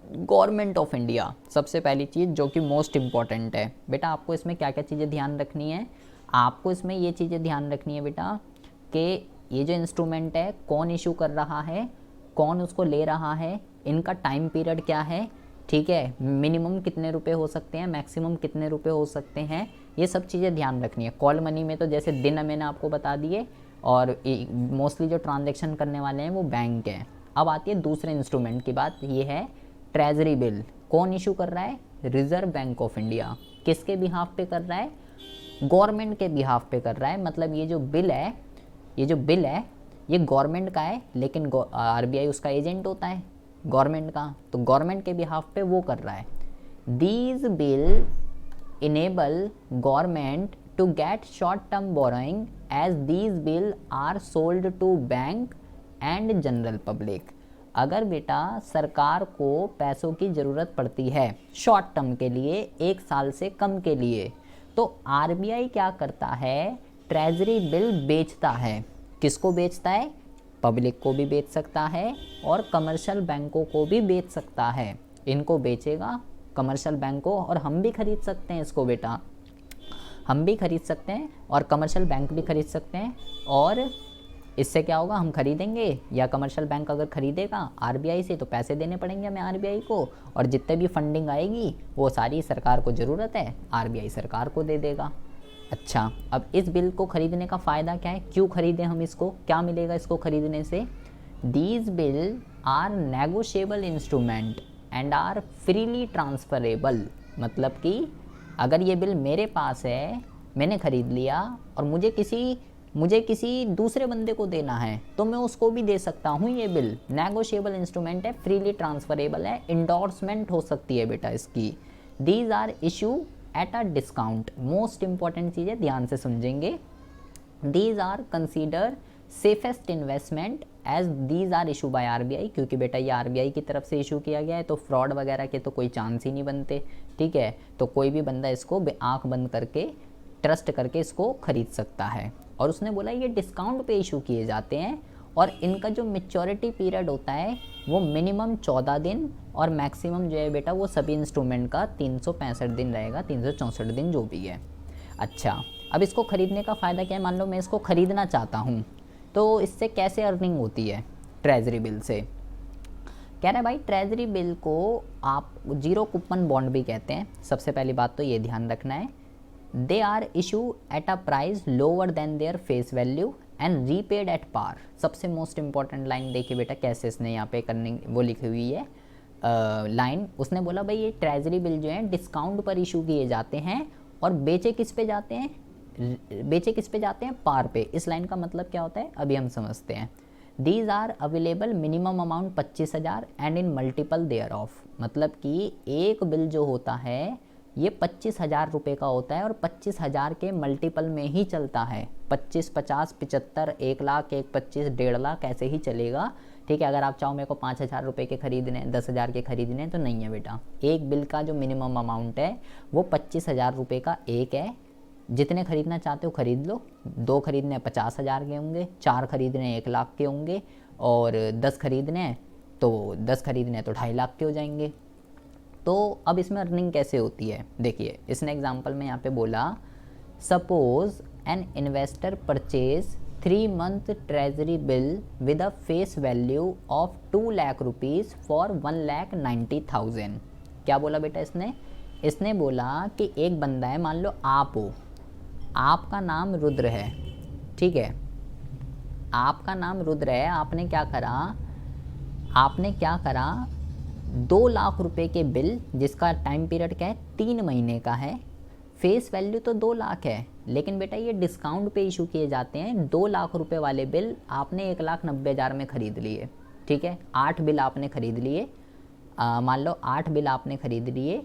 government of India. सबसे पहली चीज़ जो कि मोस्ट इम्पॉर्टेंट है बेटा, आपको इसमें क्या क्या चीज़ें ध्यान रखनी है, आपको इसमें ये चीज़ें ध्यान रखनी है बेटा कि ये जो इंस्ट्रूमेंट है कौन इशू कर रहा है, कौन उसको ले रहा है, इनका टाइम पीरियड क्या है, ठीक है, मिनिमम कितने रुपए हो सकते हैं, मैक्सिमम कितने रुपए हो सकते हैं, ये सब चीज़ें ध्यान रखनी है। कॉल मनी में तो जैसे दिन मैंने आपको बता दिए, और मोस्टली जो ट्रांजेक्शन करने वाले हैं वो बैंक हैं। अब आती है दूसरे इंस्ट्रूमेंट की बात, ये है ट्रेजरी बिल। कौन इशू कर रहा है, रिजर्व बैंक ऑफ इंडिया। किसके बिहाफ पे कर रहा है, गवर्नमेंट के बिहाफ पे कर रहा है। मतलब ये जो बिल है, ये जो बिल है ये गवर्नमेंट का है, लेकिन आरबीआई उसका एजेंट होता है गवर्नमेंट का, तो गवर्नमेंट के बिहाफ पे वो कर रहा है। These bill enable government to get short term borrowing as these bill are sold to bank and general public. अगर बेटा सरकार को पैसों की ज़रूरत पड़ती है शॉर्ट टर्म के लिए, 1 साल से कम के लिए, तो आरबीआई क्या करता है, ट्रेजरी बिल बेचता है। किसको बेचता है, पब्लिक को भी बेच सकता है और कमर्शियल बैंकों को भी बेच सकता है। इनको बेचेगा कमर्शियल बैंकों, और हम भी खरीद सकते हैं इसको बेटा, हम भी खरीद सकते हैं और कमर्शियल बैंक भी खरीद सकते हैं। और इससे क्या होगा, हम खरीदेंगे या कमर्शियल बैंक अगर खरीदेगा आरबीआई से तो पैसे देने पड़ेंगे हमें आरबीआई को, और जितने भी फंडिंग आएगी वो सारी सरकार को ज़रूरत है आरबीआई सरकार को दे देगा। अच्छा, अब इस बिल को खरीदने का फ़ायदा क्या है, क्यों खरीदें हम इसको, क्या मिलेगा इसको खरीदने से। These bill are negotiable instrument and are freely transferable. मतलब कि अगर ये बिल मेरे पास है, मैंने ख़रीद लिया और मुझे किसी दूसरे बंदे को देना है तो मैं उसको भी दे सकता हूँ। ये बिल नेगोशिएबल इंस्ट्रूमेंट है, फ्रीली ट्रांसफरेबल है, इंडोर्समेंट हो सकती है बेटा इसकी, these are issue at a discount, most important चीज़ है, ध्यान से समझेंगे। These are consider safest investment as these are issue by RBI, क्योंकि बेटा ये आरबीआई की तरफ से इशू किया गया है, तो फ्रॉड वगैरह के तो कोई चांस ही नहीं बनते, ठीक है। तो कोई भी बंदा इसको आंख बंद करके ट्रस्ट करके इसको खरीद सकता है। और उसने बोला ये डिस्काउंट पे इशू किए जाते हैं और इनका जो मैच्योरिटी पीरियड होता है वो मिनिमम 14 दिन और मैक्सिमम जो है बेटा वो सभी इंस्ट्रूमेंट का 365 दिन रहेगा, 364 दिन जो भी है। अच्छा, अब इसको ख़रीदने का फ़ायदा क्या है? मान लो मैं इसको ख़रीदना चाहता हूँ, तो इससे कैसे अर्निंग होती है? ट्रेजरी बिल से। कह रहे हैं भाई ट्रेजरी बिल को आप जीरो कूपन बॉन्ड भी कहते हैं। सबसे पहली बात तो ये ध्यान रखना है, they are issue at a price lower than their face value and repaid at par. सबसे मोस्ट इंपॉर्टेंट लाइन देखिए बेटा कैसे इसने यहाँ पे करने वो लिखी हुई है लाइन। उसने बोला भाई ये ट्रेजरी बिल जो है डिस्काउंट पर इशू किए जाते हैं और बेचे किस पे जाते हैं? बेचे किस पे जाते हैं? पार पे। इस लाइन का मतलब क्या होता है अभी हम समझते हैं। These are available minimum amount 25,000 and in multiple thereof, मतलब कि एक बिल जो होता है ये 25,000 रुपये का होता है और 25,000 के मल्टीपल में ही चलता है। 25, 50, 75, 1 लाख, 1, 25, 1.5 लाख ऐसे ही चलेगा, ठीक है। अगर आप चाहो मेरे को 5,000 रुपये के खरीदने, 10,000 के खरीदने तो नहीं है बेटा। एक बिल का जो मिनिमम अमाउंट है वो 25,000 रुपये का एक है। जितने खरीदना चाहते हो खरीद लो। 2 खरीदने 50,000 के होंगे, 4 खरीदने 1 लाख के होंगे और 10 खरीदने तो 2.5 लाख के हो जाएंगे। तो अब इसमें अर्निंग कैसे होती है देखिए, इसने एग्जांपल में यहाँ पे बोला suppose an investor purchase 3 month treasury bill with a face value of 2 lakh rupees for 1,90,000। क्या बोला बेटा इसने बोला कि एक बंदा है, मान लो आप हो, आपका नाम रुद्र है, ठीक है, आपका नाम रुद्र है। आपने क्या करा 2 लाख रुपए के बिल जिसका टाइम पीरियड क्या है 3 महीने का है, फेस वैल्यू तो 2 लाख है, लेकिन बेटा ये डिस्काउंट पे इशू किए जाते हैं। 2 लाख रुपए वाले बिल आपने 1,90,000 में ख़रीद लिए, ठीक है। 8 बिल आपने ख़रीद लिए, मान लो 8 बिल आपने ख़रीद लिए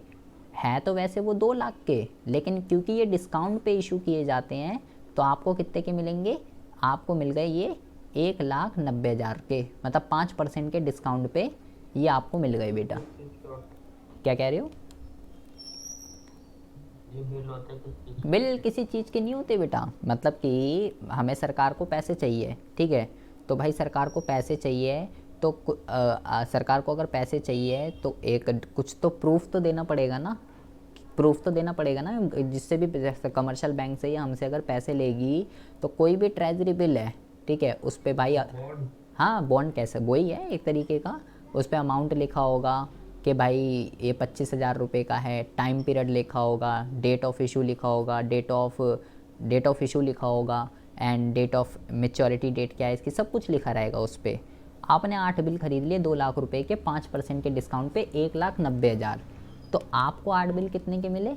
हैं तो वैसे वो 2 लाख के, लेकिन क्योंकि ये डिस्काउंट पे इशू किए जाते हैं तो आपको कितने के मिलेंगे? आपको मिल गए ये 1,90,000 के, मतलब 5% के डिस्काउंट पे ये आपको मिल गए बेटा। क्या कह रहे हो? ये बिल होते बिल किसी चीज़ के नहीं होते बेटा, मतलब कि हमें सरकार को पैसे चाहिए, ठीक है। तो भाई सरकार को पैसे चाहिए तो सरकार को अगर पैसे चाहिए तो एक कुछ तो प्रूफ तो देना पड़ेगा ना, जिससे भी कमर्शियल बैंक से या हमसे अगर पैसे लेगी तो कोई भी ट्रेजरी बिल है, ठीक है, उस पर भाई हाँ बॉन्ड कैसे वही है एक तरीके का, उस पर अमाउंट लिखा होगा कि भाई ये 25,000 रुपये का है, टाइम पीरियड लिखा होगा, डेट ऑफ इशू लिखा होगा, डेट ऑफ इशू लिखा होगा and date of maturity date क्या है इसकी, सब कुछ लिखा रहेगा उस पर। आपने 8 बिल खरीद लिए 2 लाख रुपए के, 5% के डिस्काउंट पे 1,90,000, तो आपको 8 बिल कितने के मिले?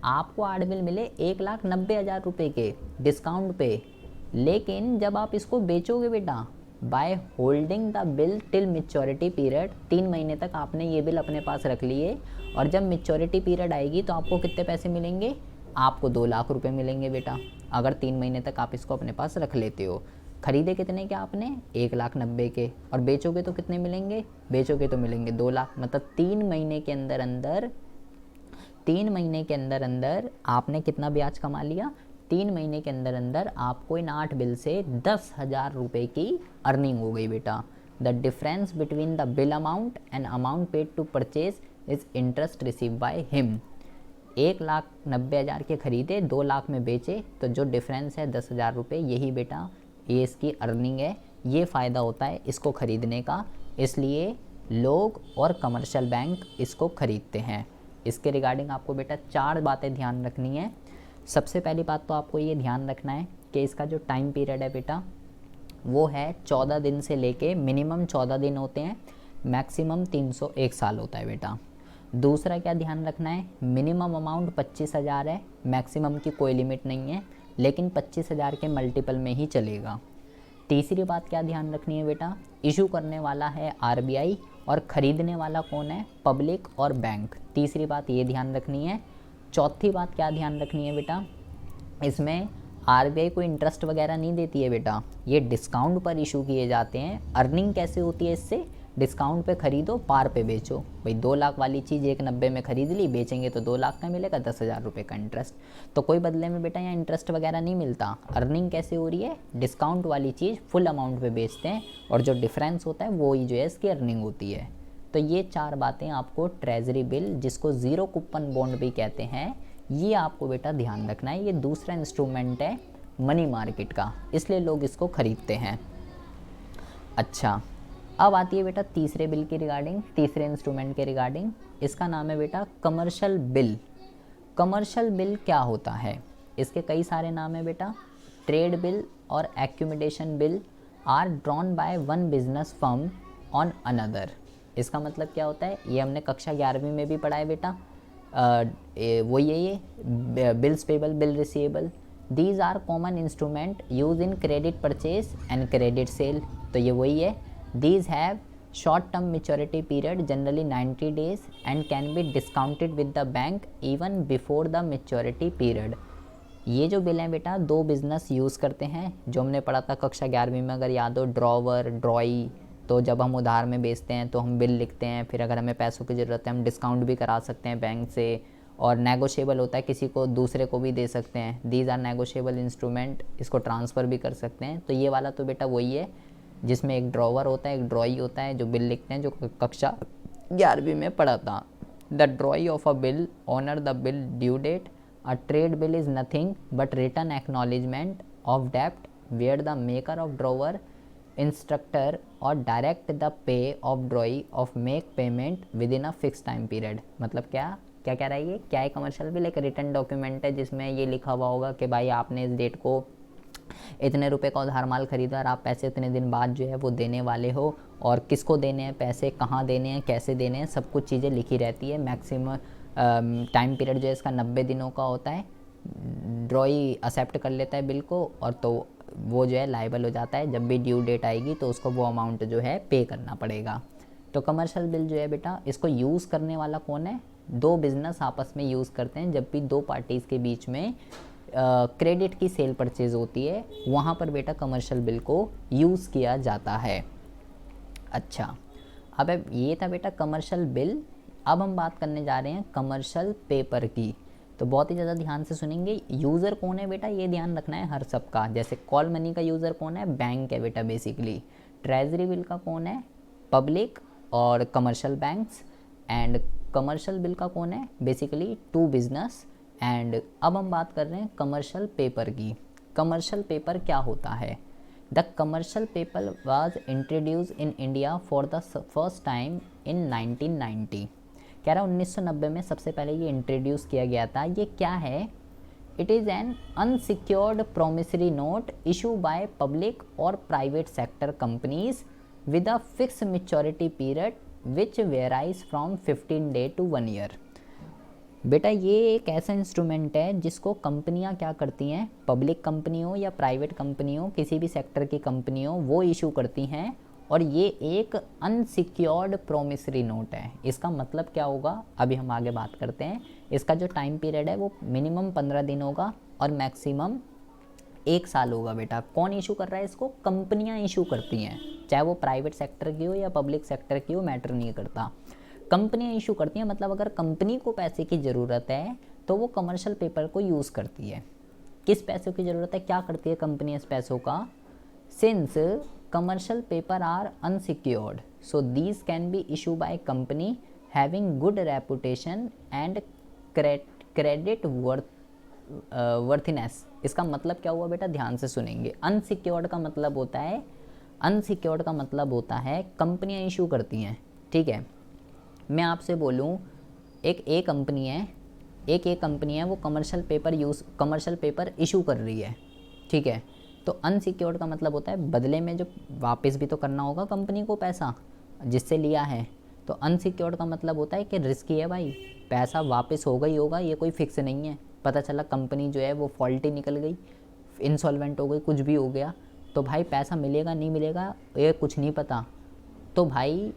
आपको 8 बिल मिले 1,90,000 रुपये के डिस्काउंट पे। लेकिन जब आप इसको बेचोगे बेटा, by holding the bill till maturity period, 3 महीने तक आपने ये बिल अपने पास रख लिए और जब मेच्योरिटी पीरियड आएगी तो आपको कितने पैसे मिलेंगे? आपको 2 लाख रुपए मिलेंगे बेटा, अगर 3 महीने तक आप इसको अपने पास रख लेते हो। खरीदे कितने के आपने? 1,90,000 के, और बेचोगे तो कितने मिलेंगे? बेचोगे तो मिलेंगे 2 लाख। मतलब 3 महीने के अंदर अंदर आपने कितना ब्याज कमा लिया? 3 महीने के अंदर अंदर आपको इन 8 बिल से 10,000 रुपये की अर्निंग हो गई बेटा। The difference between the bill amount and amount paid to purchase is interest receive by him. 1,90,000 के खरीदे, 2 लाख में बेचे, तो जो डिफरेंस है 10,000 रुपये, यही बेटा ये इसकी अर्निंग है। ये फ़ायदा होता है इसको ख़रीदने का, इसलिए लोग और कमर्शियल बैंक इसको ख़रीदते हैं। इसके रिगार्डिंग आपको बेटा 4 बातें ध्यान रखनी है। सबसे पहली बात तो आपको ये ध्यान रखना है कि इसका जो टाइम पीरियड है बेटा वो है 14 दिन से लेके, मिनिमम 14 दिन होते हैं, मैक्सिमम 301 साल होता है बेटा। दूसरा क्या ध्यान रखना है, मिनिमम अमाउंट 25,000 है, मैक्सिमम की कोई लिमिट नहीं है, लेकिन 25,000 के मल्टीपल में ही चलेगा। तीसरी बात क्या ध्यान रखनी है बेटा, इशू करने वाला है आरबीआई और ख़रीदने वाला कौन है? पब्लिक और बैंक। तीसरी बात ये ध्यान रखनी है। चौथी बात क्या ध्यान रखनी है बेटा, इसमें आरबीआई कोई इंटरेस्ट वगैरह नहीं देती है बेटा, ये डिस्काउंट पर इशू किए जाते हैं। अर्निंग कैसे होती है इससे? डिस्काउंट पे खरीदो, पार पे बेचो। भाई 2 लाख वाली चीज़ 1,90 में खरीद ली, बेचेंगे तो 2 लाख का मिलेगा, 10,000 रुपये का इंटरेस्ट। तो कोई बदले में बेटा यहाँ इंटरेस्ट वगैरह नहीं मिलता। अर्निंग कैसे हो रही है? डिस्काउंट वाली चीज़ फुल अमाउंट पे बेचते हैं और जो डिफरेंस होता है वो ही जो है इसकी अर्निंग होती है। तो ये 4 बातें आपको ट्रेजरी बिल, जिसको ज़ीरो कूपन बॉन्ड भी कहते हैं, ये आपको बेटा ध्यान रखना है। ये दूसरा इंस्ट्रूमेंट है मनी मार्केट का, इसलिए लोग इसको खरीदते हैं। अच्छा, अब आती है बेटा तीसरे बिल की रिगार्डिंग, तीसरे इंस्ट्रूमेंट के रिगार्डिंग। इसका नाम है बेटा कमर्शियल बिल। कमर्शियल बिल क्या होता है? इसके कई सारे नाम है बेटा। ट्रेड बिल और accumulation bill are drawn by one business firm on another. इसका मतलब क्या होता है? ये हमने कक्षा 11वीं में भी पढ़ा है बेटा। वो ये bills payable, bill receivable, these are common instrument use in credit purchase and credit sale. तो ये वही है। These have short term maturity period, generally 90 days, and can be discounted with the bank even before the maturity period. ये जो bill हैं बेटा, 2 business use करते हैं, जो हमने पढ़ा था कक्षा 11वीं में, अगर याद हो, ड्रॉवर, ड्रॉई। तो जब हम उधार में बेचते हैं तो हम बिल लिखते हैं, फिर अगर हमें पैसों की ज़रूरत है हम डिस्काउंट भी करा सकते हैं बैंक से, और नेगोशिएबल होता है, किसी को दूसरे को भी दे सकते हैं। दीज आर नेगोशिएबल इंस्ट्रूमेंट, इसको ट्रांसफ़र भी कर सकते हैं। तो ये वाला तो बेटा वही है जिसमें एक ड्रॉवर होता है, एक ड्रॉई होता है, जो बिल लिखते हैं, जो कक्षा 11वीं में पढ़ा था। The drawee of a bill honour the bill due date. A trade bill is nothing but return acknowledgement of डेप्ट where the maker of drawer instructor और direct the pay of drawee of make payment within a fix time period. मतलब क्या क्या कह रहा है ये? क्या है कमर्शियल बिल? एक रिटर्न डॉक्यूमेंट है जिसमें ये लिखा हुआ होगा कि भाई आपने इस डेट को इतने रुपए का उधार माल खरीदा और आप पैसे इतने दिन बाद जो है वो देने वाले हो, और किसको देने हैं पैसे, कहाँ देने हैं, कैसे देने हैं, सब कुछ चीज़ें लिखी रहती है। मैक्सिमम टाइम पीरियड जो है इसका 90 दिनों का होता है। ड्रॉई एक्सेप्ट कर लेता है बिल को, और तो वो जो है लायबल हो जाता है। जब भी ड्यू डेट आएगी तो उसको वो अमाउंट जो है पे करना पड़ेगा। तो कमर्शियल बिल जो है बेटा, इसको यूज़ करने वाला कौन है? 2 बिजनेस आपस में यूज़ करते हैं। जब भी 2 पार्टीज़ के बीच में क्रेडिट की सेल परचेज होती है, वहाँ पर बेटा कमर्शियल बिल को यूज़ किया जाता है। अच्छा, अब ये था बेटा कमर्शियल बिल। अब हम बात करने जा रहे हैं कमर्शियल पेपर की। तो बहुत ही ज़्यादा ध्यान से सुनेंगे। यूज़र कौन है बेटा, ये ध्यान रखना है हर सबका। जैसे कॉल मनी का यूज़र कौन है? बैंक है बेटा बेसिकली। ट्रेजरी बिल का कौन है? पब्लिक और commercial banks. And commercial bill का कौन है? Basically 2 business. एंड अब हम बात कर रहे हैं कमर्शियल पेपर की। कमर्शियल पेपर क्या होता है? The commercial paper was introduce in India for the first time in 1990। कह रहा 1990 में सबसे पहले ये इंट्रोड्यूस किया गया था। ये क्या है? It is an unsecured promissory note issue by public और private sector companies with a fix maturity period which varies from 15 day to 1 year. बेटा ये एक ऐसा इंस्ट्रूमेंट है जिसको कंपनियां क्या करती हैं, पब्लिक कंपनी हो या प्राइवेट कंपनी हो, किसी भी सेक्टर की कंपनी हो, वो इशू करती हैं। और ये एक अनसिक्योर्ड प्रोमिसरी नोट है। इसका मतलब क्या होगा, अभी हम आगे बात करते हैं। इसका जो टाइम पीरियड है वो मिनिमम 15 दिन होगा और मैक्सिमम 1 साल होगा बेटा। कौन इशू कर रहा है इसको? कंपनियां इशू करती हैं, चाहे वो प्राइवेट सेक्टर की हो या पब्लिक सेक्टर की हो, मैटर नहीं करता। कंपनियां इशू करती हैं। मतलब अगर कंपनी को पैसे की ज़रूरत है तो वो कमर्शियल पेपर को यूज़ करती है। किस पैसों की ज़रूरत है, क्या करती है कंपनी इस पैसों का? Since commercial paper are unsecured so these can be issue by company having good reputation and creditworthiness. इसका मतलब क्या हुआ बेटा, ध्यान से सुनेंगे। अनसिक्योर्ड का मतलब होता है, अनसिक्योर्ड का मतलब होता है कंपनियां इशू करती हैं। ठीक है, मैं आपसे बोलूं एक कंपनी है, एक कंपनी है, वो कमर्शियल पेपर इशू कर रही है। ठीक है, तो अनसिक्योर्ड का मतलब होता है बदले में जो वापस भी तो करना होगा कंपनी को पैसा जिससे लिया है। तो अनसिक्योर्ड का मतलब होता है कि रिस्की है भाई, पैसा वापस होगा ही होगा, ये कोई फिक्स नहीं है। पता चला कंपनी जो है वो फॉल्टी निकल गई, इंसॉल्वेंट हो गई, कुछ भी हो गया, तो भाई पैसा मिलेगा नहीं मिलेगा ये कुछ नहीं पता। तो भाई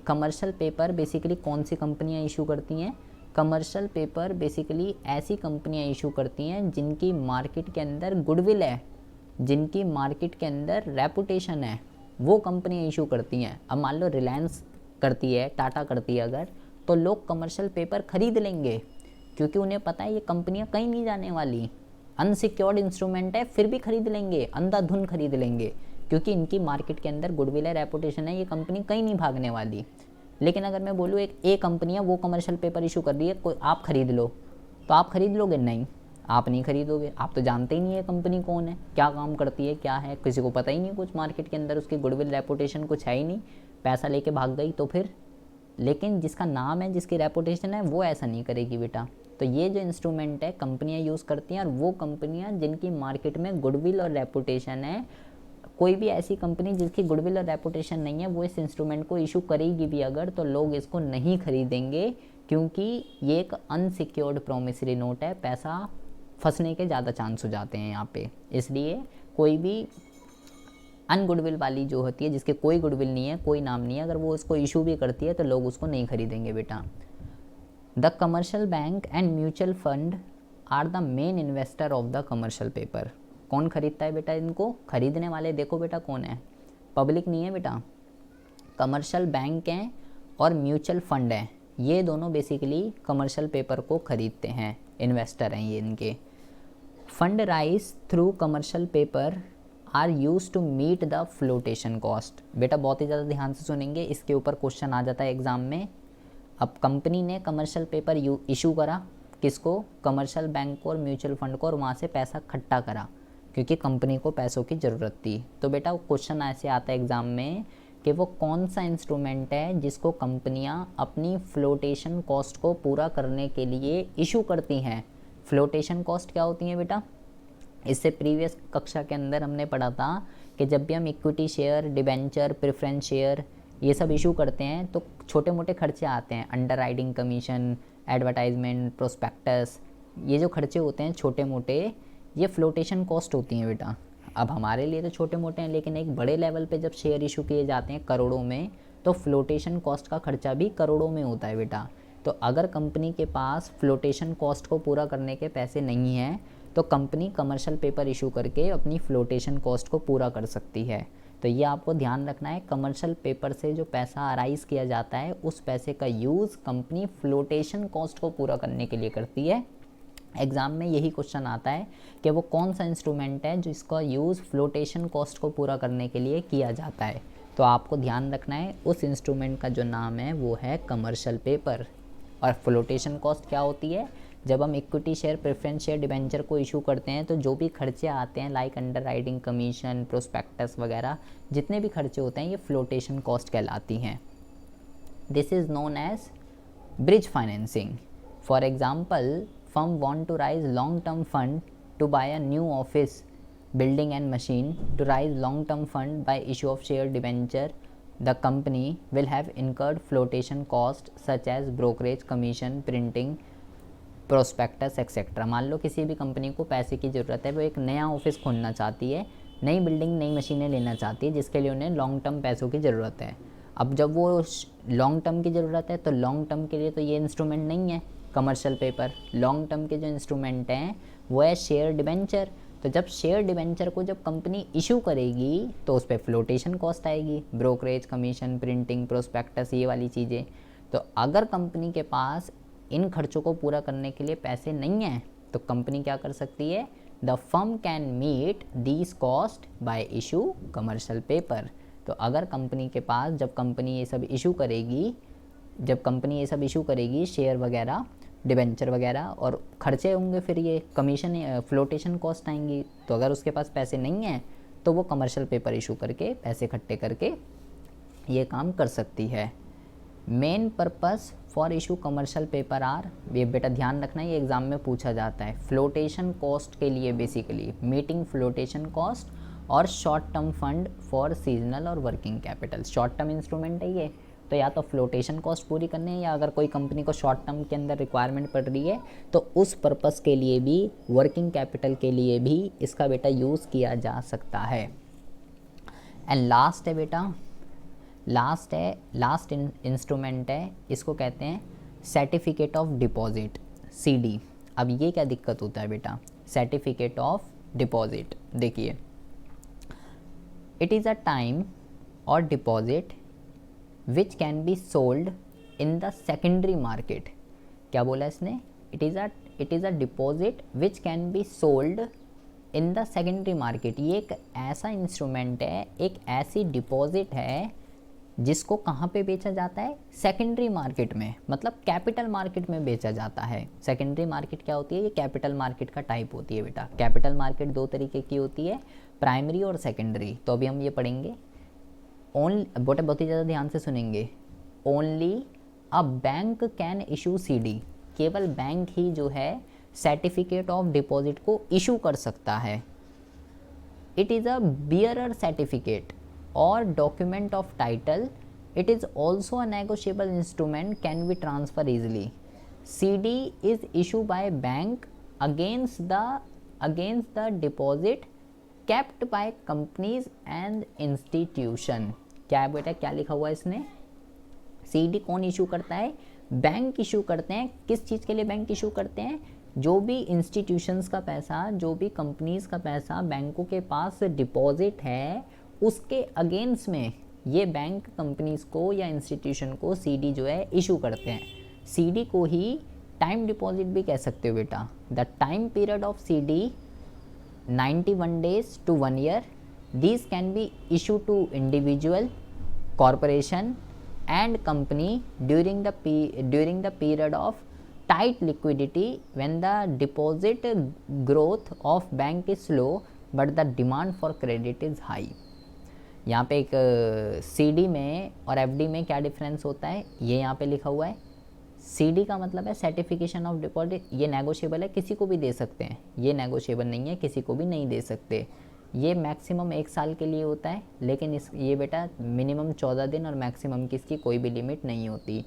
कमर्शियल पेपर बेसिकली कौन सी कंपनियां इशू करती हैं? कमर्शियल पेपर बेसिकली ऐसी कंपनियां इशू करती हैं जिनकी मार्केट के अंदर गुडविल है, जिनकी मार्केट के अंदर रेपुटेशन है, वो कंपनियां इशू करती हैं। अब मान लो रिलायंस करती है, टाटा करती है अगर, तो लोग कमर्शियल पेपर खरीद लेंगे क्योंकि उन्हें पता है ये कंपनियां कहीं नहीं जाने वाली, अनसिक्योर्ड इंस्ट्रूमेंट है, फिर भी खरीद लेंगे, अंधाधुन खरीद लेंगे क्योंकि इनकी मार्केट के अंदर गुडविल है, रेपुटेशन है, ये कंपनी कहीं नहीं भागने वाली। लेकिन अगर मैं बोलूँ एक कंपनी है वो कमर्शियल पेपर इशू कर रही है, कोई आप खरीद लो, तो आप खरीद लोगे? नहीं, आप नहीं खरीदोगे, आप तो जानते ही नहीं है कंपनी कौन है, क्या काम करती है, क्या है, किसी को पता ही नहीं कुछ मार्केट के अंदर, उसकी गुडविल रेपुटेशन कुछ है ही नहीं, पैसा लेके भाग गई तो फिर। लेकिन जिसका नाम है, जिसकी रेपुटेशन है, वो ऐसा नहीं करेगी बेटा। तो ये जो इंस्ट्रूमेंट है कंपनियां यूज़ करती हैं, और वो कंपनियां जिनकी मार्केट में गुडविल और रेपुटेशन है, कोई भी ऐसी कंपनी जिसकी गुडविल और रेपुटेशन नहीं है वो इस इंस्ट्रूमेंट को इशू करेगी भी अगर, तो लोग इसको नहीं खरीदेंगे क्योंकि ये एक अनसिक्योर्ड प्रोमिसरी नोट है, पैसा फंसने के ज़्यादा चांस हो जाते हैं यहाँ पे। इसलिए कोई भी अनगुडविल वाली जो होती है, जिसके कोई गुडविल नहीं है, कोई नाम नहीं है, अगर वो उसको इशू भी करती है तो लोग उसको नहीं खरीदेंगे बेटा। The commercial bank and mutual fund are the main investor of the commercial paper. कौन खरीदता है बेटा इनको? खरीदने वाले देखो बेटा कौन है, पब्लिक नहीं है बेटा, कमर्शियल बैंक हैं और म्यूचुअल फंड हैं, ये दोनों बेसिकली कमर्शियल पेपर को खरीदते हैं, इन्वेस्टर हैं ये इनके। Fund raise through commercial paper are use to meet the flotation cost. बेटा बहुत ही ज़्यादा ध्यान से सुनेंगे, इसके ऊपर क्वेश्चन आ जाता है एग्जाम में। अब कंपनी ने कमर्शियल पेपर इशू करा, किसको? कमर्शियल बैंक को और म्यूचुअल फंड को, और वहाँ से पैसा इकट्ठा करा क्योंकि कंपनी को पैसों की ज़रूरत थी। तो बेटा क्वेश्चन ऐसे आता है एग्ज़ाम में कि वो कौन सा इंस्ट्रूमेंट है जिसको कंपनियां अपनी फ्लोटेशन कॉस्ट को पूरा करने के लिए इशू करती हैं। फ्लोटेशन कॉस्ट क्या होती है बेटा? इससे प्रीवियस कक्षा के अंदर हमने पढ़ा था कि जब भी हम equity share, debenture, preference share ये सब इशू करते हैं तो छोटे मोटे खर्चे आते हैं, under writing commission, advertisement, prospectus, ये जो खर्चे होते हैं छोटे मोटे, ये फ्लोटेशन कॉस्ट होती हैं बेटा। अब हमारे लिए तो छोटे मोटे हैं, लेकिन एक बड़े लेवल पे जब शेयर इशू किए जाते हैं करोड़ों में, तो फ्लोटेशन कॉस्ट का खर्चा भी करोड़ों में होता है बेटा। तो अगर कंपनी के पास फ्लोटेशन कॉस्ट को पूरा करने के पैसे नहीं हैं तो कंपनी कमर्शियल पेपर इशू करके अपनी फ्लोटेशन कॉस्ट को पूरा कर सकती है। तो ये आपको ध्यान रखना है, कमर्शियल पेपर से जो पैसा अराइज किया जाता है उस पैसे का यूज़ कंपनी फ्लोटेशन कॉस्ट को पूरा करने के लिए करती है। एग्ज़ाम में यही क्वेश्चन आता है कि वो कौन सा इंस्ट्रूमेंट है जिसका यूज़ फ्लोटेशन कॉस्ट को पूरा करने के लिए किया जाता है। तो आपको ध्यान रखना है, उस इंस्ट्रूमेंट का जो नाम है वो है कमर्शियल पेपर। और फ्लोटेशन कॉस्ट क्या होती है? जब हम equity share, preference share, debenture को इशू करते हैं तो जो भी खर्चे आते हैं like under writing commission, prospectus वगैरह, जितने भी खर्चे होते हैं ये फ्लोटेशन कॉस्ट कहलाती हैं। This is known as bridge financing. For example, firm want to raise long term fund to buy a new office building and machine. To raise long term fund by issue of share debenture, the company will have incurred flotation cost such as brokerage commission, printing, prospectus etc. मान लो किसी भी company को पैसे की ज़रूरत है, वो एक नया ऑफिस खोलना चाहती है, नई बिल्डिंग, नई मशीनें लेना चाहती है, जिसके लिए उन्हें लॉन्ग टर्म पैसों की ज़रूरत है। अब जब वो लॉन्ग टर्म की ज़रूरत है तो लॉन्ग टर्म के लिए तो ये इंस्ट्रूमेंट नहीं है कमर्शियल पेपर। लॉन्ग टर्म के जो इंस्ट्रूमेंट हैं वो है शेयर डिबेंचर। तो जब शेयर डिबेंचर को जब कंपनी इशू करेगी तो उस पर फ्लोटेशन कॉस्ट आएगी, ब्रोकरेज कमीशन, प्रिंटिंग, प्रोस्पेक्टस, ये वाली चीज़ें। तो अगर कंपनी के पास इन खर्चों को पूरा करने के लिए पैसे नहीं हैं तो कंपनी क्या कर सकती है? The firm can meet these cost by issue commercial paper. तो अगर कंपनी के पास जब कंपनी ये सब इशू करेगी शेयर वगैरह, डिबेंचर वगैरह, और खर्चे होंगे, फिर ये कमीशन, फ्लोटेशन कॉस्ट आएंगी, तो अगर उसके पास पैसे नहीं हैं तो वो कमर्शियल पेपर इशू करके पैसे इकट्ठे करके ये काम कर सकती है। Main purpose for issue commercial paper are, ये बेटा ध्यान रखना, ये एग्ज़ाम में पूछा जाता है, फ्लोटेशन कॉस्ट के लिए बेसिकली मीटिंग फ्लोटेशन कॉस्ट और short term fund for seasonal और working capital. Short term instrument है ये, तो या तो फ्लोटेशन कॉस्ट पूरी करने है, या अगर कोई कंपनी को शॉर्ट टर्म के अंदर रिक्वायरमेंट पड़ रही है तो उस पर्पस के लिए भी, वर्किंग कैपिटल के लिए भी इसका बेटा यूज़ किया जा सकता है। एंड लास्ट है बेटा लास्ट इंस्ट्रूमेंट है, इसको कहते हैं सर्टिफिकेट ऑफ डिपॉजिट, सीडी। अब ये क्या दिक्कत होता है बेटा, सर्टिफिकेट ऑफ डिपॉजिट, देखिए इट इज़ अ टाइम और deposit which can be sold in the secondary market. क्या बोला इसने, it is a deposit which can be sold in the secondary market. ये एक ऐसा इंस्ट्रूमेंट है, एक ऐसी डिपॉजिट है जिसको कहाँ पे बेचा जाता है, सेकेंडरी मार्केट में, मतलब कैपिटल मार्केट में बेचा जाता है। सेकेंडरी मार्केट क्या होती है, ये कैपिटल मार्केट का टाइप होती है बेटा। कैपिटल मार्केट दो तरीके की होती है, प्राइमरी और सेकेंडरी। तो अभी हम ये पढ़ेंगे। ओनली बेटा बहुत ही ज़्यादा ध्यान से सुनेंगे। Only a bank can issue CD, केवल बैंक ही जो है सर्टिफिकेट ऑफ डिपॉजिट को इशू कर सकता है। It is a bearer certificate or document of title. It is also a negotiable instrument, can be transferred easily. CD is issued by bank against the deposit kept by companies and institution. क्या है बेटा, क्या लिखा हुआ है इसने, CD कौन issue करता है, बैंक इशू करते हैं। किस चीज़ के लिए बैंक इशू करते हैं, जो भी इंस्टीट्यूशंस का पैसा, जो भी कंपनीज का पैसा बैंकों के पास डिपॉजिट है, उसके अगेंस्ट में ये बैंक कंपनीज को या इंस्टीट्यूशन को सीडी जो है इशू करते हैं। सीडी को ही टाइम डिपॉजिट भी कह सकते हो बेटा। The time period of CD 91 days to 1 year. These can be issued to individual, corporation and company during the period of tight liquidity, when the deposit growth of bank is slow but the demand for credit is high. यहाँ पे एक CD में और FD में क्या difference होता है, ये यहाँ पे लिखा हुआ है। सीडी का मतलब है सर्टिफिकेशन ऑफ डिपॉजिट, ये नेगोशिएबल है, किसी को भी दे सकते हैं। ये नेगोशिएबल नहीं है, किसी को भी नहीं दे सकते। ये मैक्सिमम 1 साल के लिए होता है, लेकिन ये बेटा मिनिमम 14 दिन और मैक्सिमम की इसकी कोई भी लिमिट नहीं होती।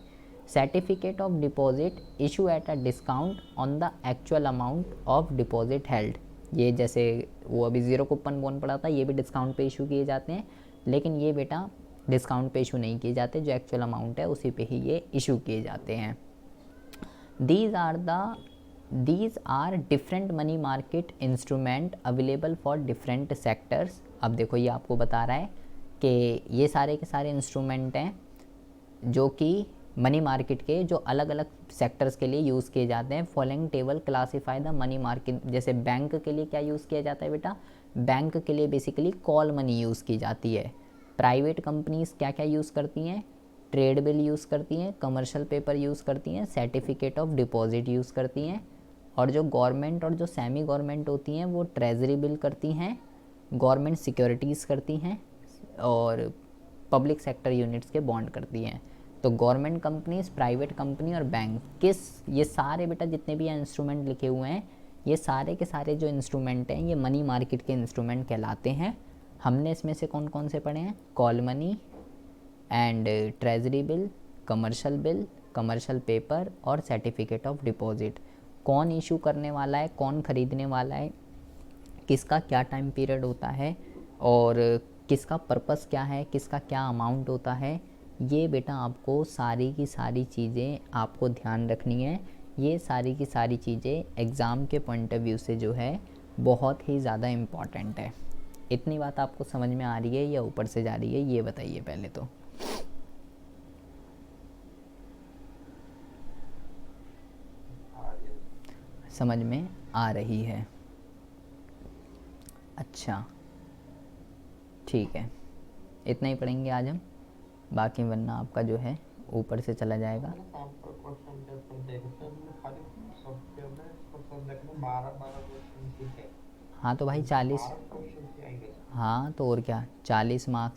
Certificate of deposit issue at a discount on the actual amount of deposit held. ये जैसे वो अभी ज़ीरो कूपन बॉन्ड पड़ा था, ये भी डिस्काउंट पे इशू किए जाते हैं, लेकिन ये बेटा डिस्काउंट पे इशू नहीं किए जाते, जो एक्चुअल अमाउंट है उसी पे ही ये इशू किए जाते हैं। these are different money market instrument available for different sectors। अब देखो ये आपको बता रहा है कि ये सारे के सारे इंस्ट्रूमेंट हैं जो कि मनी मार्केट के जो अलग अलग सेक्टर्स के लिए यूज़ किए जाते हैं। Following table classify the money market. जैसे बैंक के लिए क्या यूज़ किया जाता है बेटा, बैंक के लिए बेसिकली कॉल मनी यूज़ की जाती है। प्राइवेट कंपनीज क्या क्या यूज़ करती हैं, ट्रेड बिल यूज़ करती हैं, कमर्शियल पेपर यूज़ करती हैं, सर्टिफिकेट ऑफ डिपॉजिट यूज़ करती हैं। और जो गवर्नमेंट और जो सेमी गवर्नमेंट होती हैं वो ट्रेजरी बिल करती हैं, गवर्नमेंट सिक्योरिटीज़ करती हैं और पब्लिक सेक्टर यूनिट्स के बॉन्ड करती हैं। तो गवर्नमेंट कंपनीज, प्राइवेट कंपनी और बैंक, ये सारे बेटा जितने भी इंस्ट्रूमेंट लिखे हुए हैं, ये सारे के सारे जो इंस्ट्रूमेंट हैं ये मनी मार्केट के इंस्ट्रूमेंट कहलाते हैं। हमने इसमें से कौन कौन से पढ़े हैं, call money and treasury bill, commercial paper और सर्टिफिकेट ऑफ डिपॉजिट। कौन इशू करने वाला है, कौन ख़रीदने वाला है, किसका क्या टाइम पीरियड होता है और किसका पर्पस क्या है, किसका क्या अमाउंट होता है, ये बेटा आपको सारी की सारी चीज़ें आपको ध्यान रखनी है। ये सारी की सारी चीज़ें एग्ज़ाम के पॉइंट ऑफ व्यू से जो है बहुत ही ज़्यादा इम्पॉर्टेंट है। इतनी बात आपको समझ में आ रही है या ऊपर से जा रही है, ये बताइए पहले तो। समझ में आ रही है, अच्छा ठीक है, इतना ही पढ़ेंगे आज हम, बाकी वरना आपका जो है ऊपर से चला जाएगा। हाँ तो भाई 40, हाँ तो और क्या, 40 मार्क्स